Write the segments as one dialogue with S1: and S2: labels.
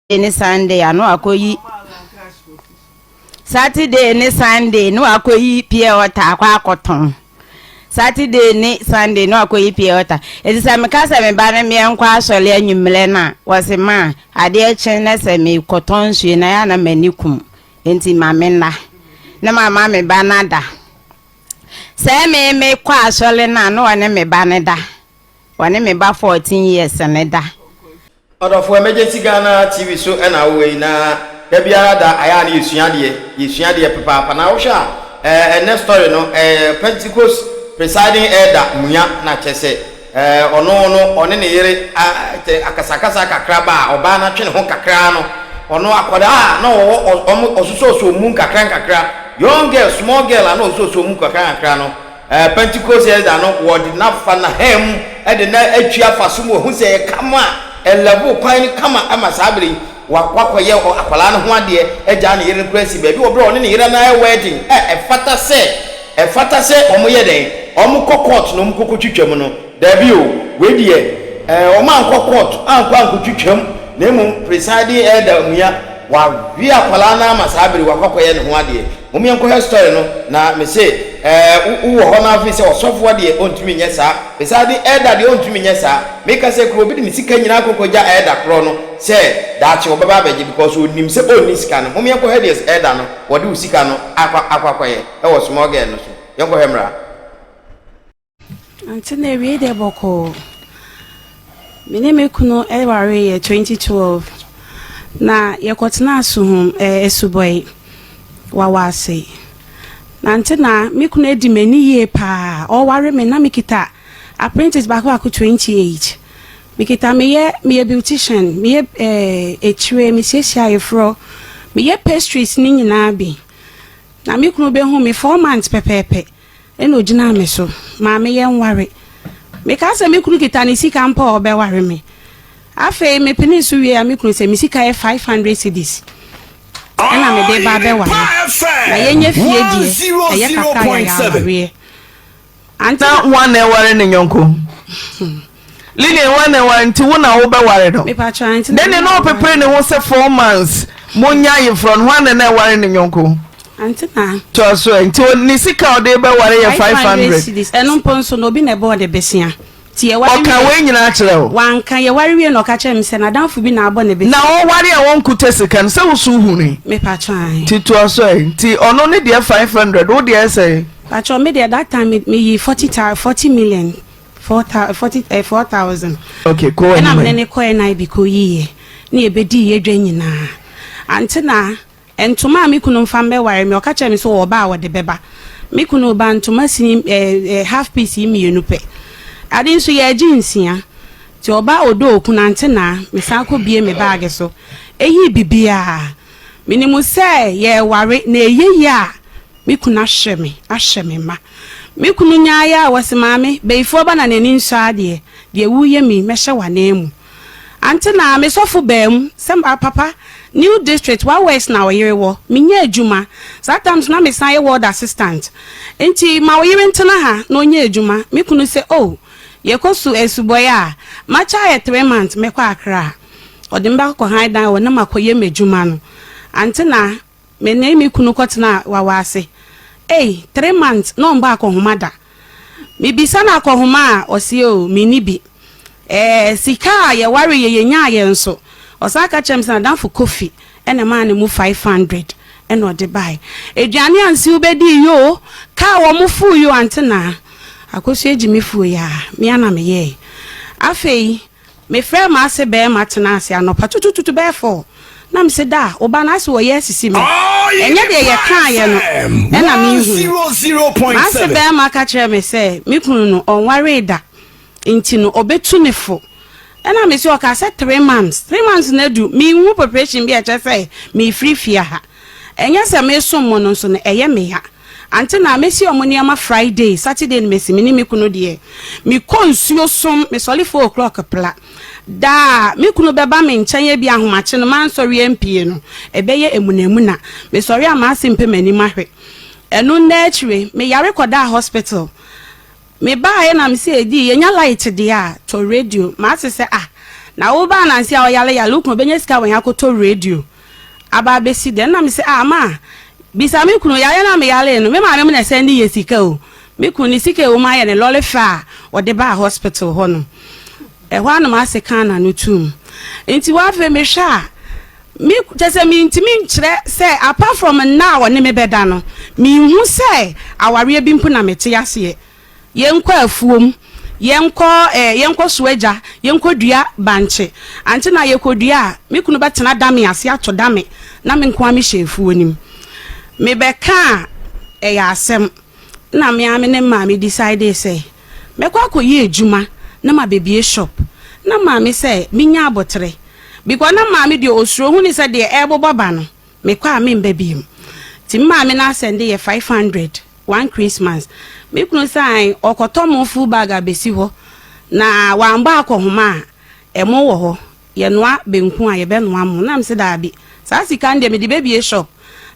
S1: Any Sunday, I know akoyi. Saturday ni Sunday, no akoyi pure water akwa cotton. Saturday ni Sunday, no akoyi pure water. It is a mekasa me bana me ankwa asole anwumle na was a man. Ade chen na se me cotton su na ya na manikum. Enti mamena. Na mama me banada. Se me kwa asole na no wane me banada. Wane me ba 14 years and da.
S2: For emergency Ghana TV so and away na Ebia da aya ni yesuade papa na wo hwa next story no Pentecost presiding elder muya na chese ono ne yere akasakasa kakra ba oba na twe ne ho kakra no ono akoda na osuso mu kakra young girl small girl na osuso mu kakra no Pentecost elder no word na fa na hem de na atwa fasumo hu se kama elebu kwan kama amasabri wakoye akwala no ho ade agya ne yere presi ba bi obro ne yere na wedding fata se omo ye den omo court no mkoko twitwam no da bi o we die omo anko court anko twitwam na mu presiding elder muya wa wi akwala na amasabri wakoye ne ho ade omo yanko story no na me say wo ho na afi se osofo de ontumi nyesa presiding elder de ontumi nyesa make say kro bi ni sika nyina akokoja elder kro no say that you baba beji because onim se oni sika no omo yanko headies elder no wo de usika no akwakoye wo small girl no so yanko hemra
S3: antene we de boko mene mekuno eware ye 2012 na yekotena asuhum esuboy wawase nante na mekuno edi mani ye pa o ware me na mikita apprentice back 28 mikita me beautician me etwe me sesia yefro me pastries ni nyina bi na mekuno be hu me 4 months pepepe eno gina me so ma me ye nware me ka se mekuno kita ni sika mpa obe ware me afa me penisu wi mekuno se me sika 500 cedis ana me de ba be wa na yenye fie die eye kaka ya we anta
S4: one ware ne nyonko line one ware nti wo na wo be ware do
S3: me pa try nti
S4: then no prepare ne wo se 4 months monya ye from one na ware ne nyonko
S3: anta na
S4: to so nti ni sika o de be ware ye 500
S3: eno ponso no bi na be o de besia ti ye ware
S4: oka we nyina akere wo
S3: wanka ye ware we no ka kire me se na danfo bi na abo na besia
S4: na wo ware a won kuta sika no se wo so huni
S3: me pa try
S4: ti to so nti ono ne de 500 wo de say
S3: Pacho me there that time me 40 million 4,000.
S4: Okay, cool.
S3: And I'm nene ko na bi ko yiye. Na ebedi ye dwa nyina. Ante na entoma me kunu mfambe ware me okacha me so wo ba wo de beba. Me kunu ba ntoma sini half piece yi mienu pe. Ade nso ye jinsia. Ti oba odo okunu ante na me san ko bie me bag so. Eyi bibia. Minimu se ye ware na eye ya. Me kuna ahye ma me kunu nyaaya wase maame beifo ba na nani nso ade de wuye mi mehye wanemu ante na me sofo bam semba papa new district wa west na oyere wo menye adwuma sometimes na me san ye ward assistant enti ma oyere ntena ha na onye adwuma me kunu se oh ye kosu esuboya macha ye 3 months me kwa akra odimba ko high down wo na makoye medwuma no ante na me na me kunu kotena wawase 3 months no mba akohumada mi bisa na akohuma osi o mini bi sika ye ware ye nya ye nso osaka chemsa danfo coffee ene ma ne mu 500 ene ode bai eduane ansi ubedi yo ka wo mu fu yo antena akosu ejimi fu ya mi ana me ye afei me frɛ ma se be ma tena ase anopa tututu be fo na me se da oba na se wo yes si me enye de ye kan ye no e na me hu 0.7 ase be ma ka kire me se me kunu no onware da nti no obetu ne fo e na me se o ka se 3 months na du me hu preparation bi a che se me free fia ha enye se me so mo no so no eye me ha ante na me si omoni ama Friday Saturday me si me ni me kunu de me konsuo som me soli 4 o'clock pla da me kunu beba me nkyanye bi ahomache no man sori empie no ebeye emunamuna me sori ama asempe mani mahwe eno na achire me yare koda hospital me ba ye na me se edi ye nya light de a to radio ma se na wo ba na nsi a oyale look no benya sika wan akoto radio aba besi den na me say ma bisa me kunu yale na me yale no me ma me na send ye sika o me kunu sika o ma ye ne lole fa o de ba hospital ho no ho anu ma se kana no tum enti wa fe me hwa me just me ntimi nkyere say apart from now one me beda no me hu say aware bi mpu na mete yase yenkɔ afuom yenkɔ sueja yenkɔ dua banche ante na yekodua me kunu betena dame ase ato dame na me nko ame hyefuo nim me beka ya asem na me ame ne ma me decide say mekɔ akoyi ejuma na ma bebie shop na ma me say minya abotre because na ma me de osuro hu ni say de ebobo ba no mekɔ ame mbabiem ti ma me na send ye 500 one Christmas me kunu sai okotomo fu bag abesi ho na wamba akohoma emo wo ho ye noa benku a ye be noa mo na me se da bi sa sika nde me de bebie shop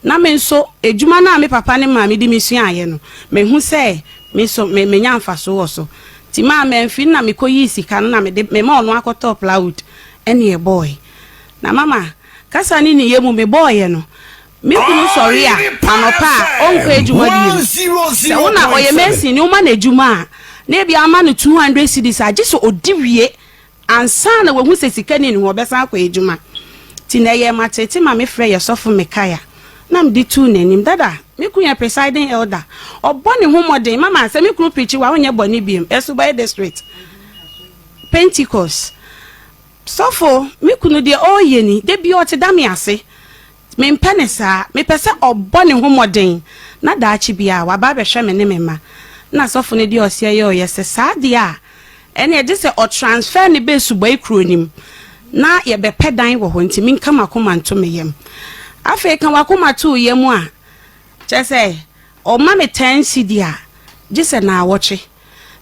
S3: na me nso ejuma na me papa ne ma me di misua aye no me hu se me so me nya mfaso wo so ti ma me mfi na me koyi sika na me de me ma ono akoto plywood ene e boy na mama kasa ni ye mu me boy no me kunu sorry a anopa onko ejuma di se wona oye mensi ni uma na ejuma na bia ama no 200 cedis age so odiwie ansa na we hu se sika ni ho besa akwa ejuma ti na ye matete ma me frɛ ye sofo mekaya na me di tu nanim dada me kunya presiding elder obone ho modern mama se me kunu preach wa onye bone biem Esubai district Pentecost sofo me kunu de oyeni de bi ote dame ase me mpenesa me pese obone ho modern na daachi bia wa ba be hwe me ne mema na sofo ne de osia ye oyese saade a ene e de se o transfer ne be Esubai kronim na ye be pedan wo ho ntimi nka makoma nto meyem afa kan wakoma to yem a chese o ma me 10 cedi a jese na awoche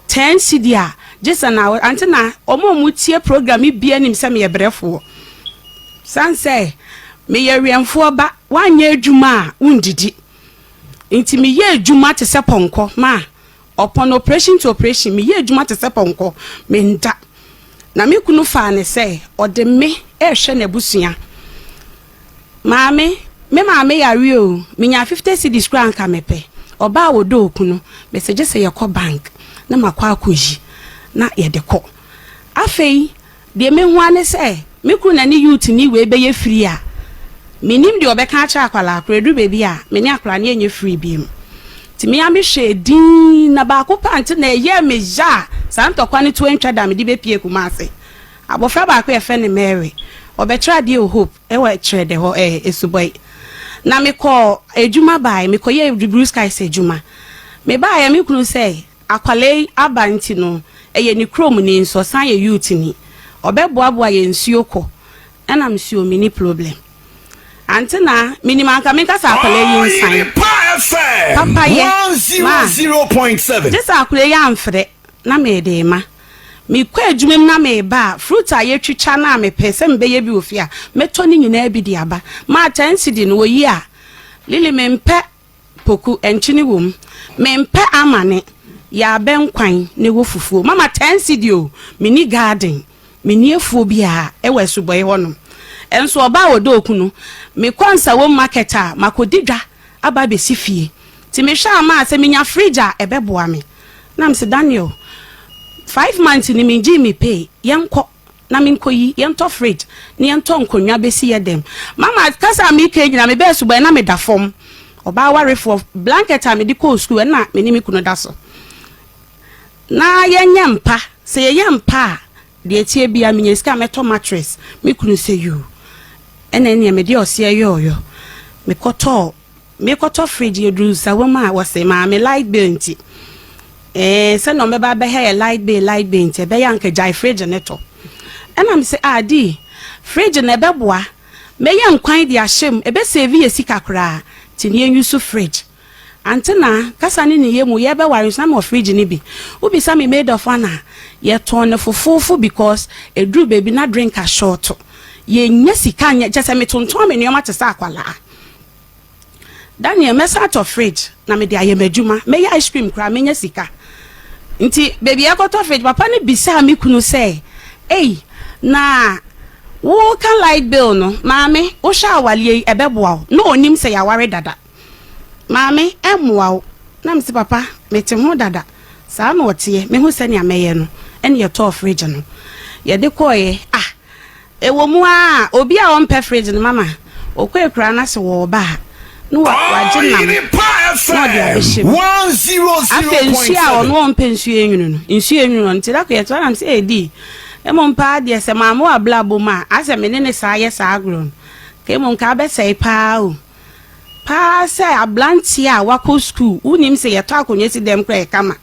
S3: 10 cedi a jese na antina o mo mutie program bia nim se me ye brefo sanse me ye riamfo ba wanye adwuma a undidi nti me ye adwuma te se ponko ma upon operation to operation me ye adwuma te se ponko me nda na me kunu fa ne se o de me e hwe na busua maame me maame yare o me nya 50 cedis kra nka mepe oba wodo okunu me se jese ye ko bank na makwa akoji na ye de ko afei de me hu ane se me kunu na ni youth ni we be ye free a menim de obeka acha akwala akredu bebi a me ni akwala ne enye free biem ti me ame hwe din na ba ko pant na ye me ja santokwa ne 20 da me di be pie kuma ase abofra ba ko ye fe ne Mary obetra de hope e wa trade ho Esubai na me ko ejuma bai me ko ye blue sky se ejuma me ba ya me kunu say akwale abanti no eye ni chrome ni nso san ye youth ni obeboaboa ye nsuo ko na msuo mini problem antina minimum ka me kasa akwale yi nsan papa ye
S5: 100.7
S3: this akwale ya amfre na me de ma me kwa adwumem na me ba fruit a ye twitwa na me pese mbe ye bi ofia meto ni nyina bi di aba ma 10 cedi no yi a lili me mpe poku enchini wom me mpe amane ya benkwan ne wo fufuo mama 10 cedi o mini garden mini efuo bi a e wa Esubai hono enso oba wodo okunu me kwansa wo market a makodidwa aba be sifie ti me hwa ma se menya fridge a ebeboa me na mse Daniel 5 months ni minji mi pay yenko na minkoyi yento fridge ni yento nkonwa besi ye dem mama kasa mi ke nyina me be Esubai na me da fom oba ware for blanket a me di ko school na me ni mi kunu da so na yenye mpa se ye mpa de etie bia me nyeska meto mattress me kunu se you ene ne me di osia yoyo me koto fridge yedru sawoma wose ma me light bill nti se no me ba be he light bill nti be yanka jai fridge neto ena me se adi fridge na be boa me ye nkwan di ahyem ebe save ye sika kra ti ne yusu fridge antina kasa ni ne yemu ye be ware na mo fridge ni bi ubi sa me made of ana ye ton fufufu because edru baby na drink a short ye nya sika nya jese me tonton me nyoma te sa akwala Daniel mesa out of fridge na me de ayemadwuma me ya ice cream kra me nya sika nti baby akoto fridge papa ne bisa me kunu say hey na wo ka light bill no maame wo sha awale ebeboa no onim se ya ware dada maame emwa na mse papa mete ho dada saa na otie me hu se ne ameye no ene ye to fridge no ye de koye ewo mu a obi a on pe fridge no mama okwa na se wo ba no waje nam no dia behim 100.7 on pensu enwunu no nsu enwunu nti da ko ye to na mse edi emo mpa de se mamu ablabo ma ase menene saa ye saa agron ke mo nka be sei pa o pa se ablanti a wako school unim se ye to akonye si dem kra kama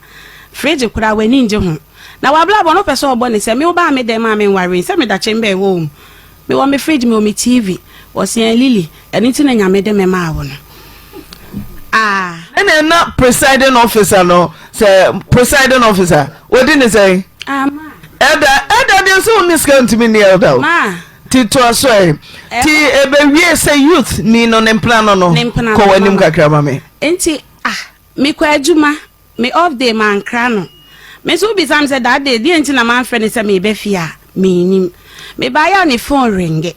S3: fridge kura wani nje ho na wablabo no pese obo ne se me oba me dem ma me ware se me da chembe wo me wo me fridge me o me TV o se lily eni ti na nyame de me ma wo no
S4: ene na presiding officer no say presiding officer what did he say Elder dey so miscount me near elder. Ma. Ti to so ti ebe wie say youth ni no nem plan no. Ko wanim kakra ma me.
S3: Enti me kwa adwuma me off day man kra no. Me so be sam say that day enti na man friend say me be fia me nim. Me buy ya ne phone ring.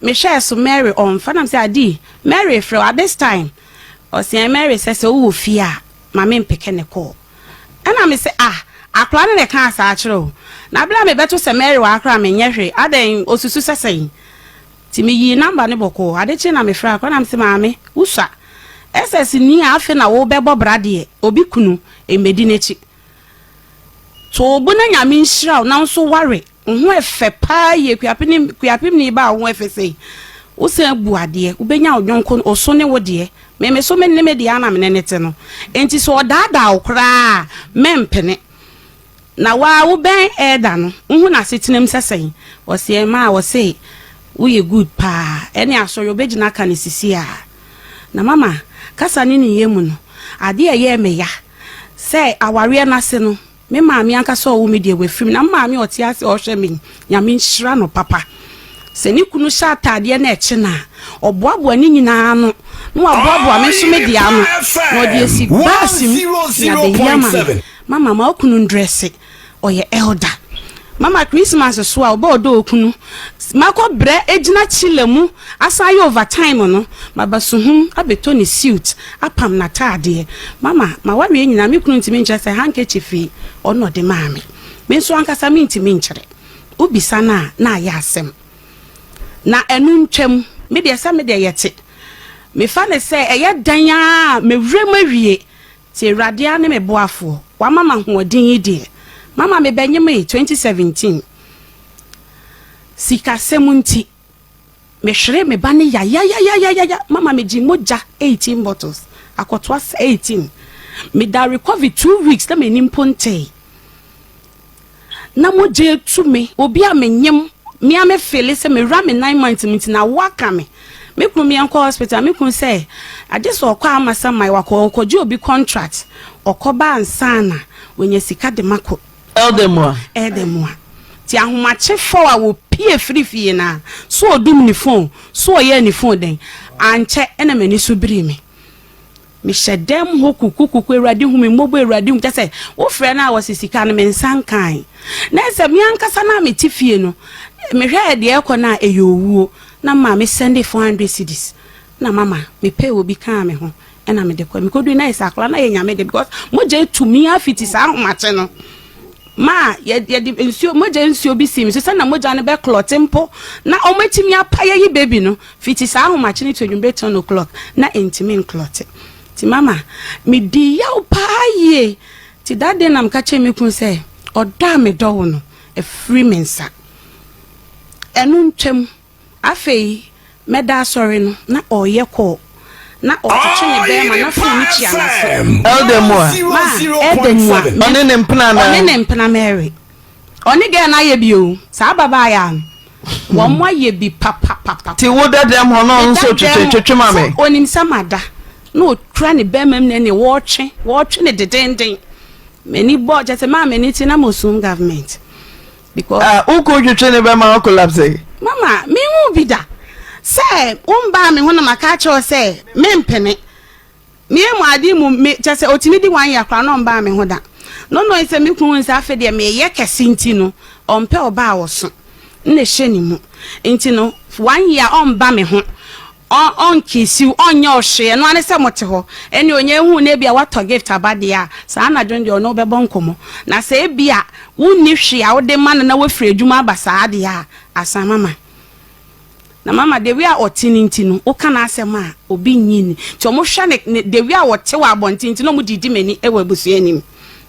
S3: Me share so Mary on fa nam say adi Mary fro at this time. O say Mary say so wo fia ma me mpeke ne call. And me say akra ne ka asa akiro na bla me beto se Mary wa akra me nyehwe aden osusu sesen ti me yi number ne boko ade chi na me fra akra na me se maame usa ss ni afi na wo bebo brade obi kunu emedi nechi to obu na nyame nhira na nso ware ho efe pa ye kuapim ni ba ho efe sei usa bu ade ubenya odwonko oso ne wo de me so me ne me de ana me ne te no enti so odada okra mempene na wa wo ben eda no hu na setinem sesen wo se ma wo se wo ye good pa ene asoro obegina ka ne sisi a na mama kasa ni ni yemu no ade ye me ya se aware na se no me maami anka so wo me de we frim na maami oti ase o hwe me nyame nhira no papa se ni kunu sha atade na eche na oboabo ani nyina no no aboabo me so me de ano no de si basim na de yama mama ma okunu ndresse oye elder mama Christmas so a obodo okunu mako bre ejina chilemu asaye overtime no mabasohum abeto ni suit apam na tade mama ma wawe nyina me kunu ntimi nche se handkerchief ono de maami me so ankasa me ntimi nchire ubisa na ya asem na enu ntwem me de asa me de yete me fa ne se eye dan a me wremawie ti radia ne me boafo wa mama hoodin yide mama me benyeme 2017 sika semunti me hwere me bane ya mama me ji moja 18 bottles akotwa 18 me da recover 2 weeks na me nimponte na moje tu me obi a me nyem me a me feel se me ra me 9 months minti na waka me kunu me anko hospital me kunu say ade so okwa amasa mai wakoju obi contract okoba ansana wenye sika de mako eldemwa ti ahomache fo a wo pie free na so odum ni phone so ye ni phone den anche ena mani so biri me shedem ho kukuku erade hu me mobo erade hu tese wo frɛ na wo sisika no me nsankan na se me ankasa na me tifie no me hwɛ de ekɔ na eyowuo na ma me send 400 cedis na mama me pay obi kan me ho ena me de kwa me kodu na isakla na ye nyame de because moje tumi afiti sa ahomache no ma ye de nsio moje nsio bi sim so na moja ne be clot mpo na omatimi apaye yi baby no fiti sa ahomache ni to dwumbe 10 o'clock na entimi clot ti mama me di yaw paaye ti dade nam ka che me kun se oda me do no e free mensa enu ntwem afei meda sorry no na oye ko na otutu ne be ma na fu ni chia na so eldemwa
S4: one ne mpena
S3: Mary oni ge na ye bi o sa baba ya wo mo ye bi papa
S4: ti wo dadam ho no nso twetwe mame
S3: onim samada no tra ne be mam ne watch ne dedenden many board just ma many tina mosum government because
S4: uko twetwe ne be ma collapse
S3: mama me wu bida say umba me ho na maka cho say me mpene me mu adi mu me just otimi di 1 year kra no mba me ho da no say me kun say afede me ye kese nti no ompe oba woso na hye ni mu enti no 1 year omba me ho on kisiu onye ohwe no ane se mote ho ene onye hu na bia wato gift abade a sa na dwonde ono bebo nkomo na se bia wunni hwe a wode man na wafiri adwuma abasa ade a asa mama na mama de wi a otininti no o kana asem a obi nyini ti omo hwa ne de wi a wote wa abontinti no mu didi mani e wa busu anim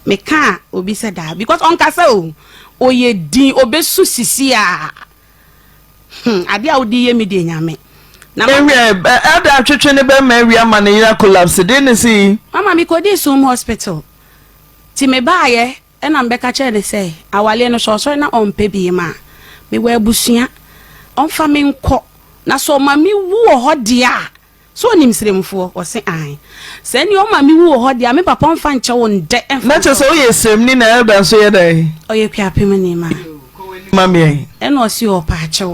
S3: me ka obi said that because on kasa o oye din obesu sisi a ade a odi ye me de nyame na
S4: mama ada atwetwe ne be ma wi ama ne ira collapse de ne si
S3: mama mi ko di sum hospital ti me baaye e na mbeka che de say awale no so na ompe bi ma me wa abusua onfa me nko na so mami wu ho dia so nimsremfo o se an se ni o mami wu ho dia me papa onfa nche wo nde
S4: na che so ye srem ni na elda so ye dai
S3: oye kwa pem ni ma
S4: mami
S3: e no si o pa che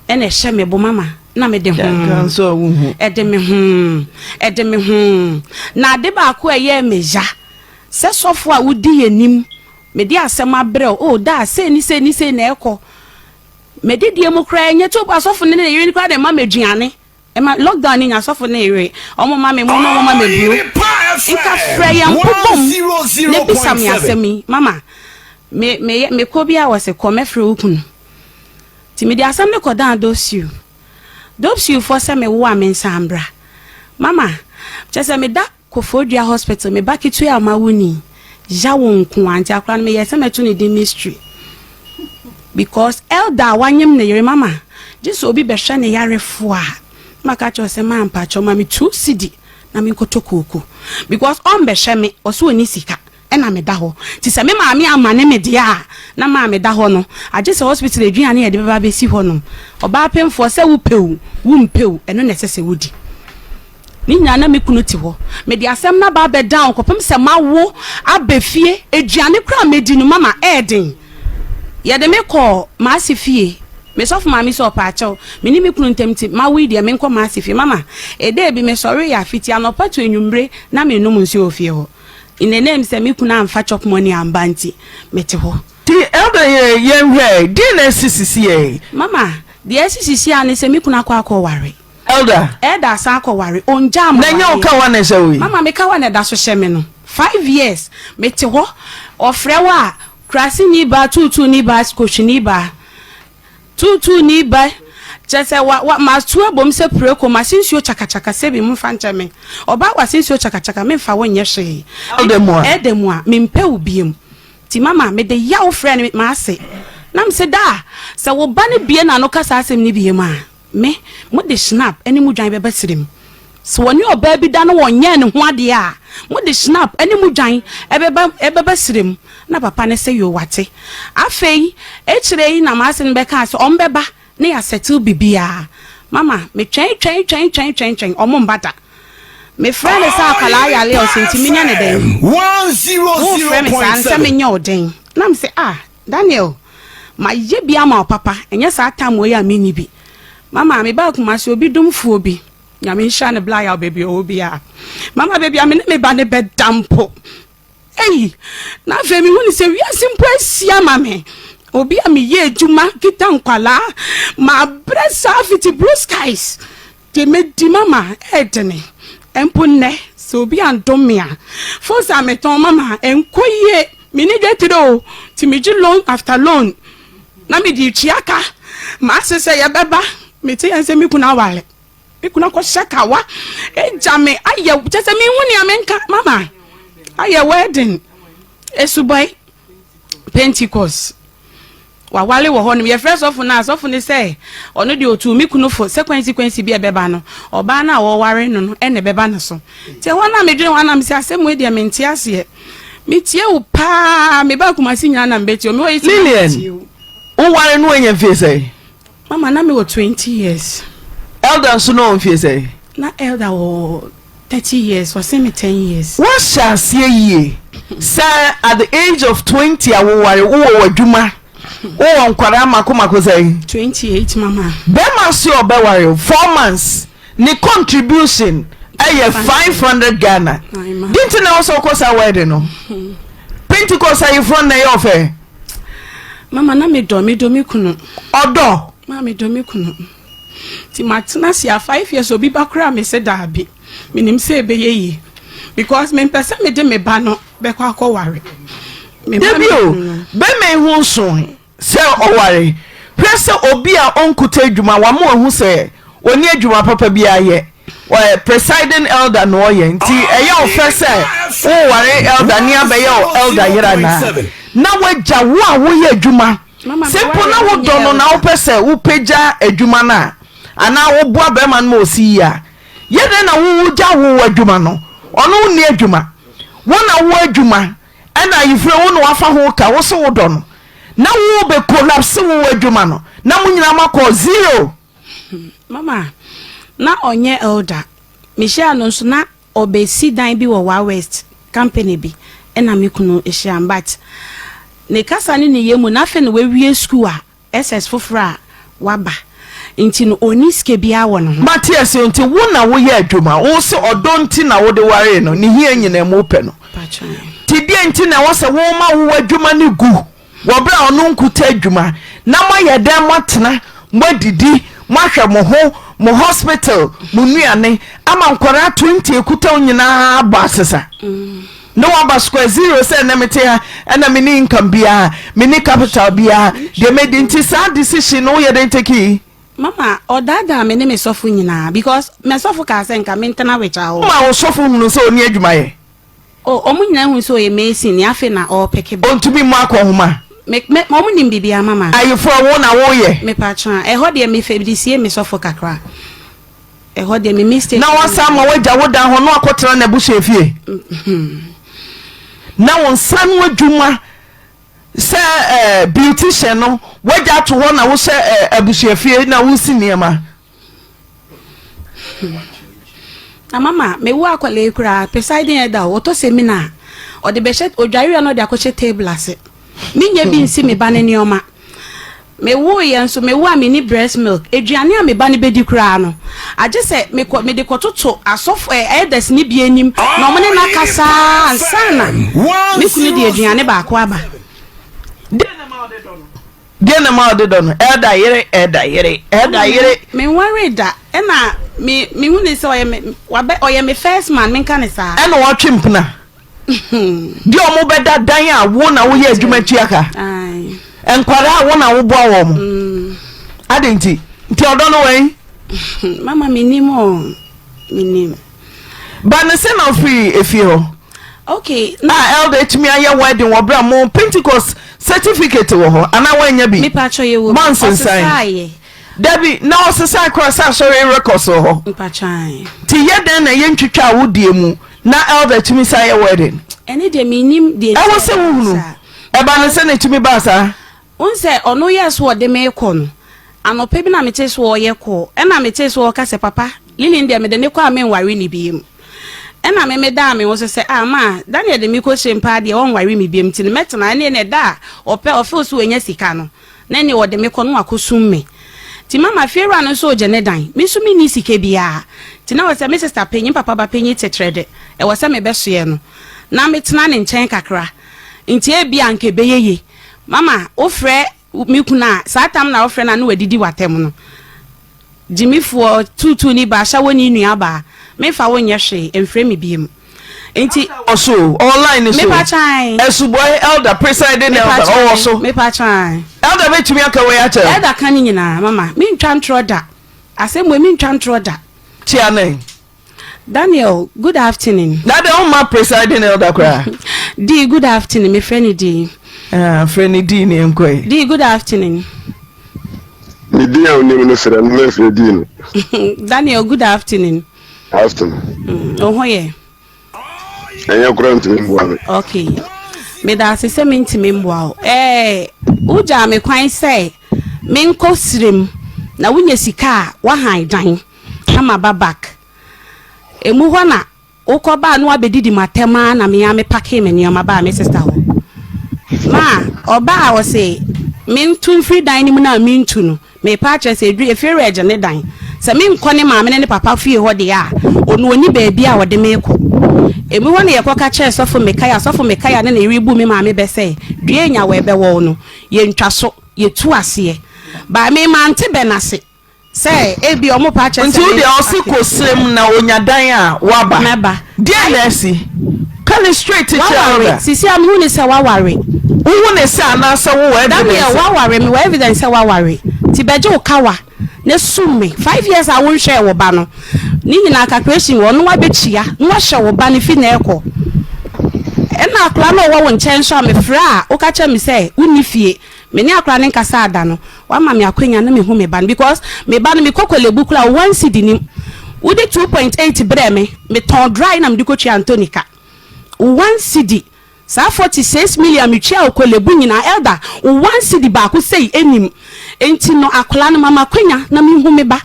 S3: e na hye me bo mama na me de
S4: kan so wu hu
S3: e de me na de ba ko ye meja se sofo a wudi yanim me di asem abre o da se ni na eko me di mo kra nye to asofo ne yiri ni kra de ma meduane e ma lockdown ni asofo ne yiri omo ma me biu inka fra ya mpopom ne bisa me asemi mama me ko bia wase ko me fra ukun ti me di asem ne ko dan dosiu for se me wo amensa ambra mama chese me da Kofodria hospital me back to ya mawuni jawo nku anti akra me yese metu ne di mystery because elder wanyem ne yere mama just obi be hwe ne yarefo a maka cho se ma mpa cho mami 2 cedi na me nkotokoko because on be hwe me oso oni sika e na me da ho ti se me maami amane me dia na ma me da ho no age se hospital aduane ye de beba be si ho no oba pemfo se wo mpeu eno ne sese wodi ni nyana me kunu ti ho me di asem na ba be down kopem se mawo abefie aduane kra medi no mama eden ye de me ko ma asifie me sof mami so pa acho me ni me kunu ntemti mawo de me nko ma asifie mama e de bi me sorry ya fiti anopato enwumre na me num nsi ofie ho in the name se me kunu amfa chop money ambanti me ti ho
S4: ti elder ye hwe di na sisi ye
S3: mama di sisi ani se me kunu akwa ware elder san ko ware onja ma
S4: na nya o ka wa na se wi
S3: mama me ka wa na da so hye me no 5 years me te ho ofre wa krasi ni ba tutu ni ba skochi ni ba tutu ni ba chese wa ma tuo bom se preko ma sinsuo chakachaka se bi mu fa nche me oba wa sinsuo chakachaka me fa wonye hye edemu a me mpe ubiem ti mama me de ya ofre ni ma ase na me se da se wo ba ne bie na no kasa asem ni bie ma me mo de snap eni mu dwan beba sirim so woni oba bi da no wonye ne ho ade a mo de snap eni mu dwan ebeba sirim na papa ne se yo wate afei echire yi na ma se ne beka so ombeba ne ya settle bibia mama me twen omo mbata me friend sa akala ya le o sentimi nya ne den
S5: 100.7
S3: me nya oden na me se Daniel ma ye bia ma papa enye sa atamo ya mini bi mama me ba kuma so obi dumfu obi nya me hia ne bla ya baby obi a mama baby a me ba ne bedampo na fe mi huni se wi asimpo asia mame obi a me ye adwuma kita nkwala ma bresa fiti blue skies te me di mama edene empunne so obi andomia for sa me ton mama enkoye me ni getiro ti me ji loan after loan na me di chiaka ma sese ya beba me te yanse mi kuna wale mi kuna ko shaka wa jame aye chese mi huni amenka mama aye wedding esuboy Pentecost wa wale wo ho no ye first of ni say ono de otu mi kunu fo sequence bi ebeba no oba na wo ware no no ene beba no so te wona me dwen wana me se asem we de me ntia ase me tie wo pa me ba kuma sinya na mbeti o me wo
S4: Lilian o ware no enye fie say
S3: mama na me wo 20 years
S4: elder so no fie say
S3: na elder wo 30 years was me 10 years
S4: what shall say ye sir at the age of 20 I wo ware wo wadwuma o nkwara makoma say
S3: 28 mama
S4: be ma se obeware 4 months ni contribution aye 500 Ghana didn't you know so cause I wedding no Pentecost are you from na your fair
S3: Mama na me do kunu.
S4: Odo.
S3: Mama me do me kunu. Ti matena sia 5 years obi bakra me se dabi. Me nim se be ye. Because me pese me de me ba no be kwa ware. Me
S4: Debio, be me hu so se oware. Pese obi a onkuta adwuma wa mo hu se oni adwuma papa bi aye. Presiding elder no ye nti eye ofese wo ware elder ni abaye elder yera na wagya wo a wo ye adwuma simple na wo dono na wo pese wo pagya adwuma na ana wo boa be man mo si ya ye de na wo gya wo adwuma no ono ni adwuma wo na wo adwuma ana yifre wo no wafa ho ka wo so wo dono na wo be collapse wo adwuma no na munyina makọ zero.
S3: Mama na onye elder Michelle no so na obesi dan bi wo wa West company bi ena mekuno ehia but ne kasa ne yemu na fe no we school a SS fofora waba nti no oni ske bia wo no
S4: Matias nti wo na wo ye adwuma wo se odonti na wo de ware no ne hia nyina mu pe no ti die nti na wo se wo ma wo adwuma ne gu wo bra ono nkuta adwuma na mo ye dan motena mo didi mo hwe mo ho mo hospital mo nuane ama nkora 20 ekuta nyina ba sesa no one square zero say na mete ha na mini income bia mini capital bia de made into sad decision no ye den take.
S3: Mama odada me ne me sofu nyina because me sofu ka se nka mentena wecha ho
S4: ma wo sofu hunu so oni adwuma ye
S3: omu nyina hu so ye mesin ya fe na o peke
S4: on to be ma ko huma
S3: me omu nim bibia mama
S4: ayi for wo na wo ye
S3: me patron e ho de me febrisie me sofu kakra e ho de me mistake
S4: na wasa ma wagya wo dan ho no akotra na buhye fie na won san wadwuma se beautician no wagya to ho na wo se abuhye fie na wo si niema
S3: na mama me wo akwale kura presiding elder wo to seminar o de be shet odware no de akoche table ase minya bi nsi me ba ne nioma me wo ye nso me wo a me ni breast milk eduane a me ba ne bedi kura no age se me de kototo asof elders ni bi anim na mo ne na kasa ansana me kunu de eduane ba ko aba
S4: Dena ma ode don elder yere
S3: me worry da e na me hu ne se oye me first man me kan sa
S4: e no wa twempna di o mo beda dan a wo na wo ye adwuma tuaka
S3: ai
S4: enkwara wo na wo boa wo mo adenti nti odo no wen
S3: mama minimo
S4: ba ne se na free efi ho
S3: okay
S4: na elder timi aye wedding wo bra mo Pentecost certificate wo ho ana wanya bi
S3: me pacho ye wo
S4: Monsensan Debbie na osesa cross asori records ho
S3: me pachan
S4: ti yeden na yentwitwa wo die mu na elder timi say aye wedding
S3: ene de minim de
S4: e wo se wo e ba ne se na timi ba sa
S3: unse ono yes wo de me ko no anope bi na me teso wo ye ko e na me teso wo ka se papa lili ndie me de ne ko amen ware ni biem e na me da me wo se ma Daniel de mi ko shempa de won ware mi biem ti ne metena ne da ope ofe so enya sika no na ne wo de me ko no akosum me ti mama fiera no so je ne dan mi so mi ni sika bia ti na wo se me sister penyin papa ba penyin tetrede e wo se me be so ye no na me tena ne nchen kakra nti e bia nke beyeye mama ofre mi kuna satam na ofre na no wadidi watem no jimifo tutu ni ba sha woni nua ba me fa wonye hwe emfre mi biem nti
S4: also online so
S3: me pa chan
S4: esuboy elder presiding elder also
S3: me pa chan
S4: elder betumi aka we acha
S3: elder kan nyina mama mi ntwa ntroda asemo mi ntwa ntroda
S4: chiane
S3: Daniel, good afternoon.
S4: That the my presiding elder cry.
S3: D, good afternoon, my friend D.
S4: Friend D ni nkoi.
S3: D, good afternoon.
S6: Ni D ya uni mnusira nime friend D.
S3: Daniel, good afternoon.
S6: Afternoon.
S3: Oh ye.
S6: Enya kura ntimi mbwa.
S3: Okay. Me da se me ntimi mbwa. Uja me kwan say me nko srem na wunye sika wa han dan. Kama babak. Emu ho na ukoba no abedidi matema na me ya me pake me nioma ba me sister ho ma oba wo se me ntun free dan ni mu na me ntu no me pa che se edru efere eje ne dan se me nkone ma me ne papa fie ho de ya onu oni ba bia wo de me ko emi wona ye koka che sofo mekaya na ribu me ma me be say due nya we be wo no ye ntwa so ye tu ase ba me ma nte benase say ebi omo pa che
S4: say nti de osikosrem na onyadan a waba
S3: meba
S4: dia na si can straight to
S3: tell sisi am hu ni say waware
S4: hu ni say na say wo evidence
S3: waware me evidence say waware ti beje okawa ne summe 5 years a won hwe wo ba no ni nyina calculation wo no wa bechia no wa hwe wo ba ne fi na ekọ ena akla no wo nchen so me fra o ka che me say uni fie me ni akla ne nkasa ada no wa ma me akwanya na me hu me ba because me ba no me kokole bukula 1 cedi ni udi 2.8 bre me ton dry na me dikochi Antonica 1 cedi sa 46 million me chia okolebu nyina elder 1 cedi ba ko sei enim enti no akla no mama kwanya na me hu me ba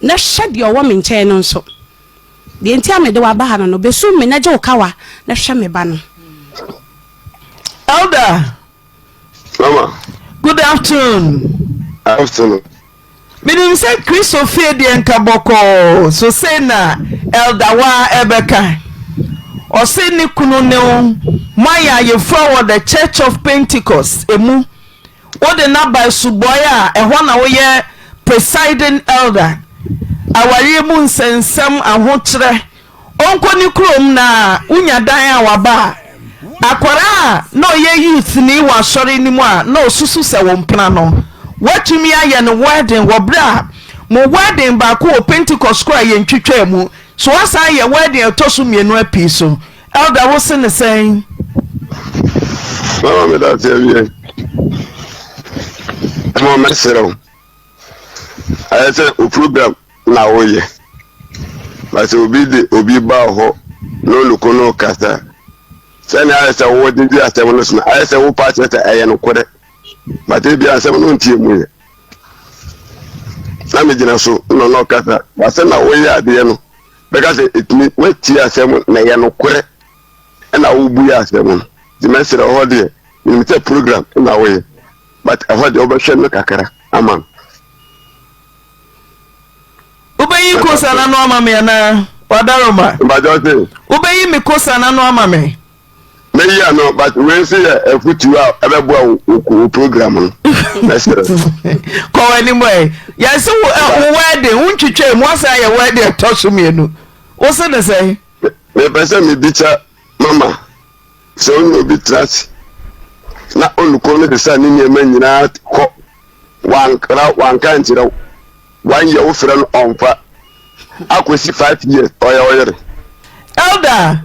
S3: na hye de owo me nchen no nso de enti amede wa ba ha no besu me na je okawa na hye me ba no.
S4: Elder
S6: Mama,
S4: good afternoon.
S6: Afternoon.
S4: Meaning say Christopher de Nkaboko so say na elder wa ebeka o say ni kunu ne maya ye forward the Church of Pentecost emu o de na by suboya ehwo na wo ye presiding elder awari mu nsensem ahokyere onko ni krom na unya dan awaba akwara no ye youth ni wa sori ni mu a no susu se wo mpna no watumi aye no wedding wo bra mo wedding ba ko Pentecost kwa ye ntwetwa mu so asa ye wedding tosu mienu api so elder wo se ne sen
S6: Mama me da te bien. Mo mesero. I say o program na oye. But obi ba ho no luko no kasa. Say na I say wo di asem no so I say wo part say aye no kore. But e bi asem no ntie mu ye. Na me gina so no kasa. But say na oye ade no. Because it me we tie asem na ye no kore. Na wo bu ya asem no. The message of the limited program in our way, but I heard the overshadow no kakara. Aman.
S4: Ubeyi kosa na no ama me na wadaroma.
S6: Mbajote.
S4: Ubeyi mi kosa na no ama me.
S6: Me ya no, but we say afutu a ebebo program no. Message.
S4: Ko anyway, ya so wedding untwetwe mu asa ya wedding tosu mienu. Wo se ne say?
S6: Me pese me bicha mama. So no be trust na oluko no de sa ni nyema nyina ko wan kan tira 1 year ofra no onfa akosi 5 years oyere
S4: elder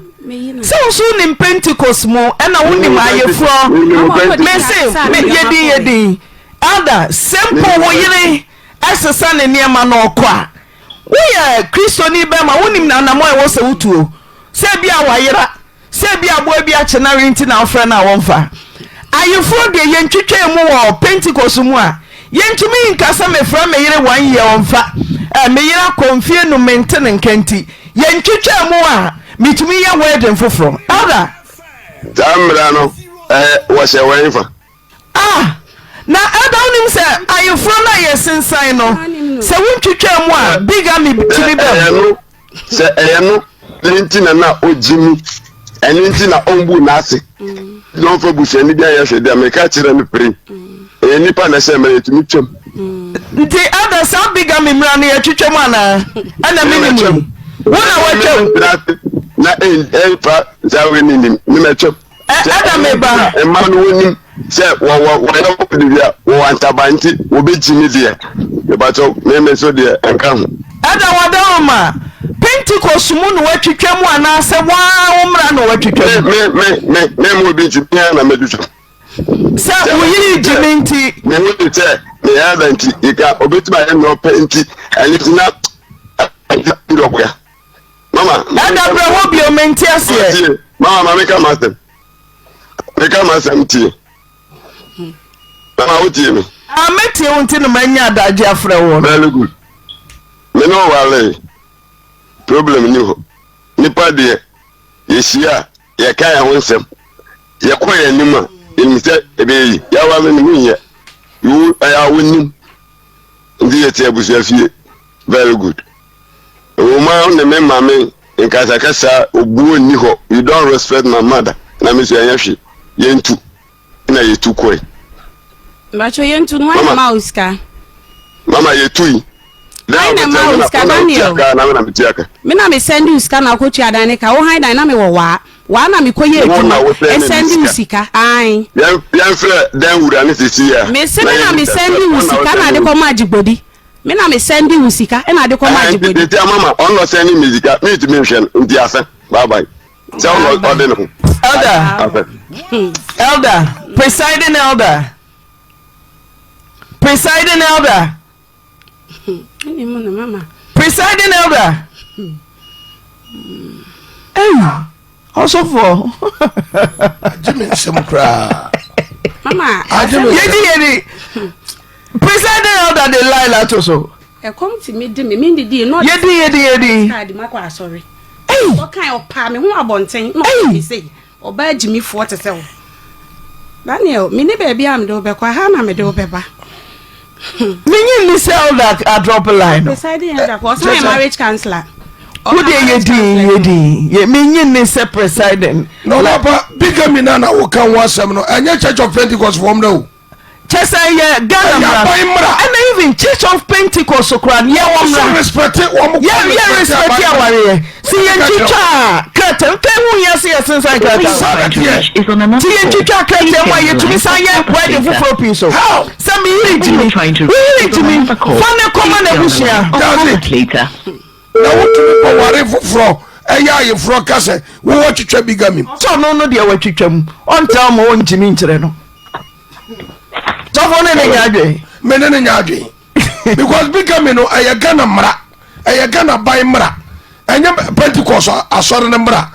S4: so ni Pentecost mo na woni mayefro me say yedi elder simple wo yire asesa ne niema na okọ a wo ye Kristo ni be ma woni na na mo e wo se wutuo se bia wayera se bia abo bia chenare nti na ofra na wonfa ayefro de yentwetwe mu wo Pentecost mu a yentumi nkasa mefra meyire 1 year wonfa meyira konfie no maintain nkanti yentwetwe mu a mitumi ye wedding foforo ada
S6: tamra no wo se wenfa
S4: na ada onim se ayefro na yesensan no se wontwetwe mu a bigamy bitimi be
S6: se no nti na ojimi eni nti na ombu na ase don for bush eni dia ya hwede America kire me pre eni pa na se mere tumi twem
S4: nti ada sa bigamy mra na ya twetwem ana minimum wona watwem
S6: na pa zawe ni me twem
S4: ada meba
S6: emma no wonim se wo dia wo antabanti wo begimi dia e ba to me so dia enka ho
S4: ada wadama Pentecost mu no watwetwem ana se wa umra no watwetwem
S6: me mo bi ti pia na meducho
S4: se wo yiri jiminti
S6: me wo ti te me ya danti ika obetima ya no penti ani tina ndokwa mama
S4: ada bra wo bi o menti ase
S6: mama make am tie mama wo tie me
S4: ameti wonti no manya adaje afre wo
S6: very good me no wale problem ni ho nipa de yeshia ye kan ya wonsem ye koye nima enise ebeyi ya wale ni munye yu ya wonim ndi ye tie abusuafie very good o ma ne me mame in Kazakasa, Ubu Niho, you don't respect my mother. Na Miss Yashi, Yentu, na Yetu Koi.
S3: But you Yentu, no mouse car.
S6: Mama Yetui.
S3: Now, mouse car, Mina me send you scan a coach Adanica, oh, high dynamic or what? One of me koye and send you sika. Aye.
S6: Young friend, then would I need to see ya.
S3: Miss Mina me send you sika, and I go magic body. Mina me send you sika, and I go magic body.
S6: Tell Mama, on not sending music, me to mention, Diasa. Bye bye.
S4: Elder, presiding elder. Presiding elder.
S3: Mama.
S4: Presiding elder. Hey, also for
S5: Jimmy some cry.
S3: Mama,
S4: Yedi. Presiding elder de Lila Toso.
S3: Come to me, Dimmy, not Yedi. Sorry. What kind of palm? Who are bonting? No, say, or by Jimmy for to sell. Daniel, me baby, I'm do be kwa hana me do beba.
S4: Me sell that I drop a line.
S3: Presiding that was my marriage counselor.
S4: Who yedi? Ye me say presiding.
S5: No, Papa, bigger me nana who can watch some no, and your Church of Pentecost from now.
S4: Chesa Ghana and even Church of Pentecost so cran ya wamra respect ya see ya chicha curtain hu ya see since I got is on another see ya chicha curtain why you to be say why the full piece so some me trying to fun come na bushia
S5: later na what to worry for eya ye fro kase we watch twitwa bigami
S4: so no dey watwitwam on tell mo ntimi nkyere no so for ne nyadwe
S5: menene nyadwe because bigami no eya Ghana mra eya Ghana by mra enya Pentecost asore ne mra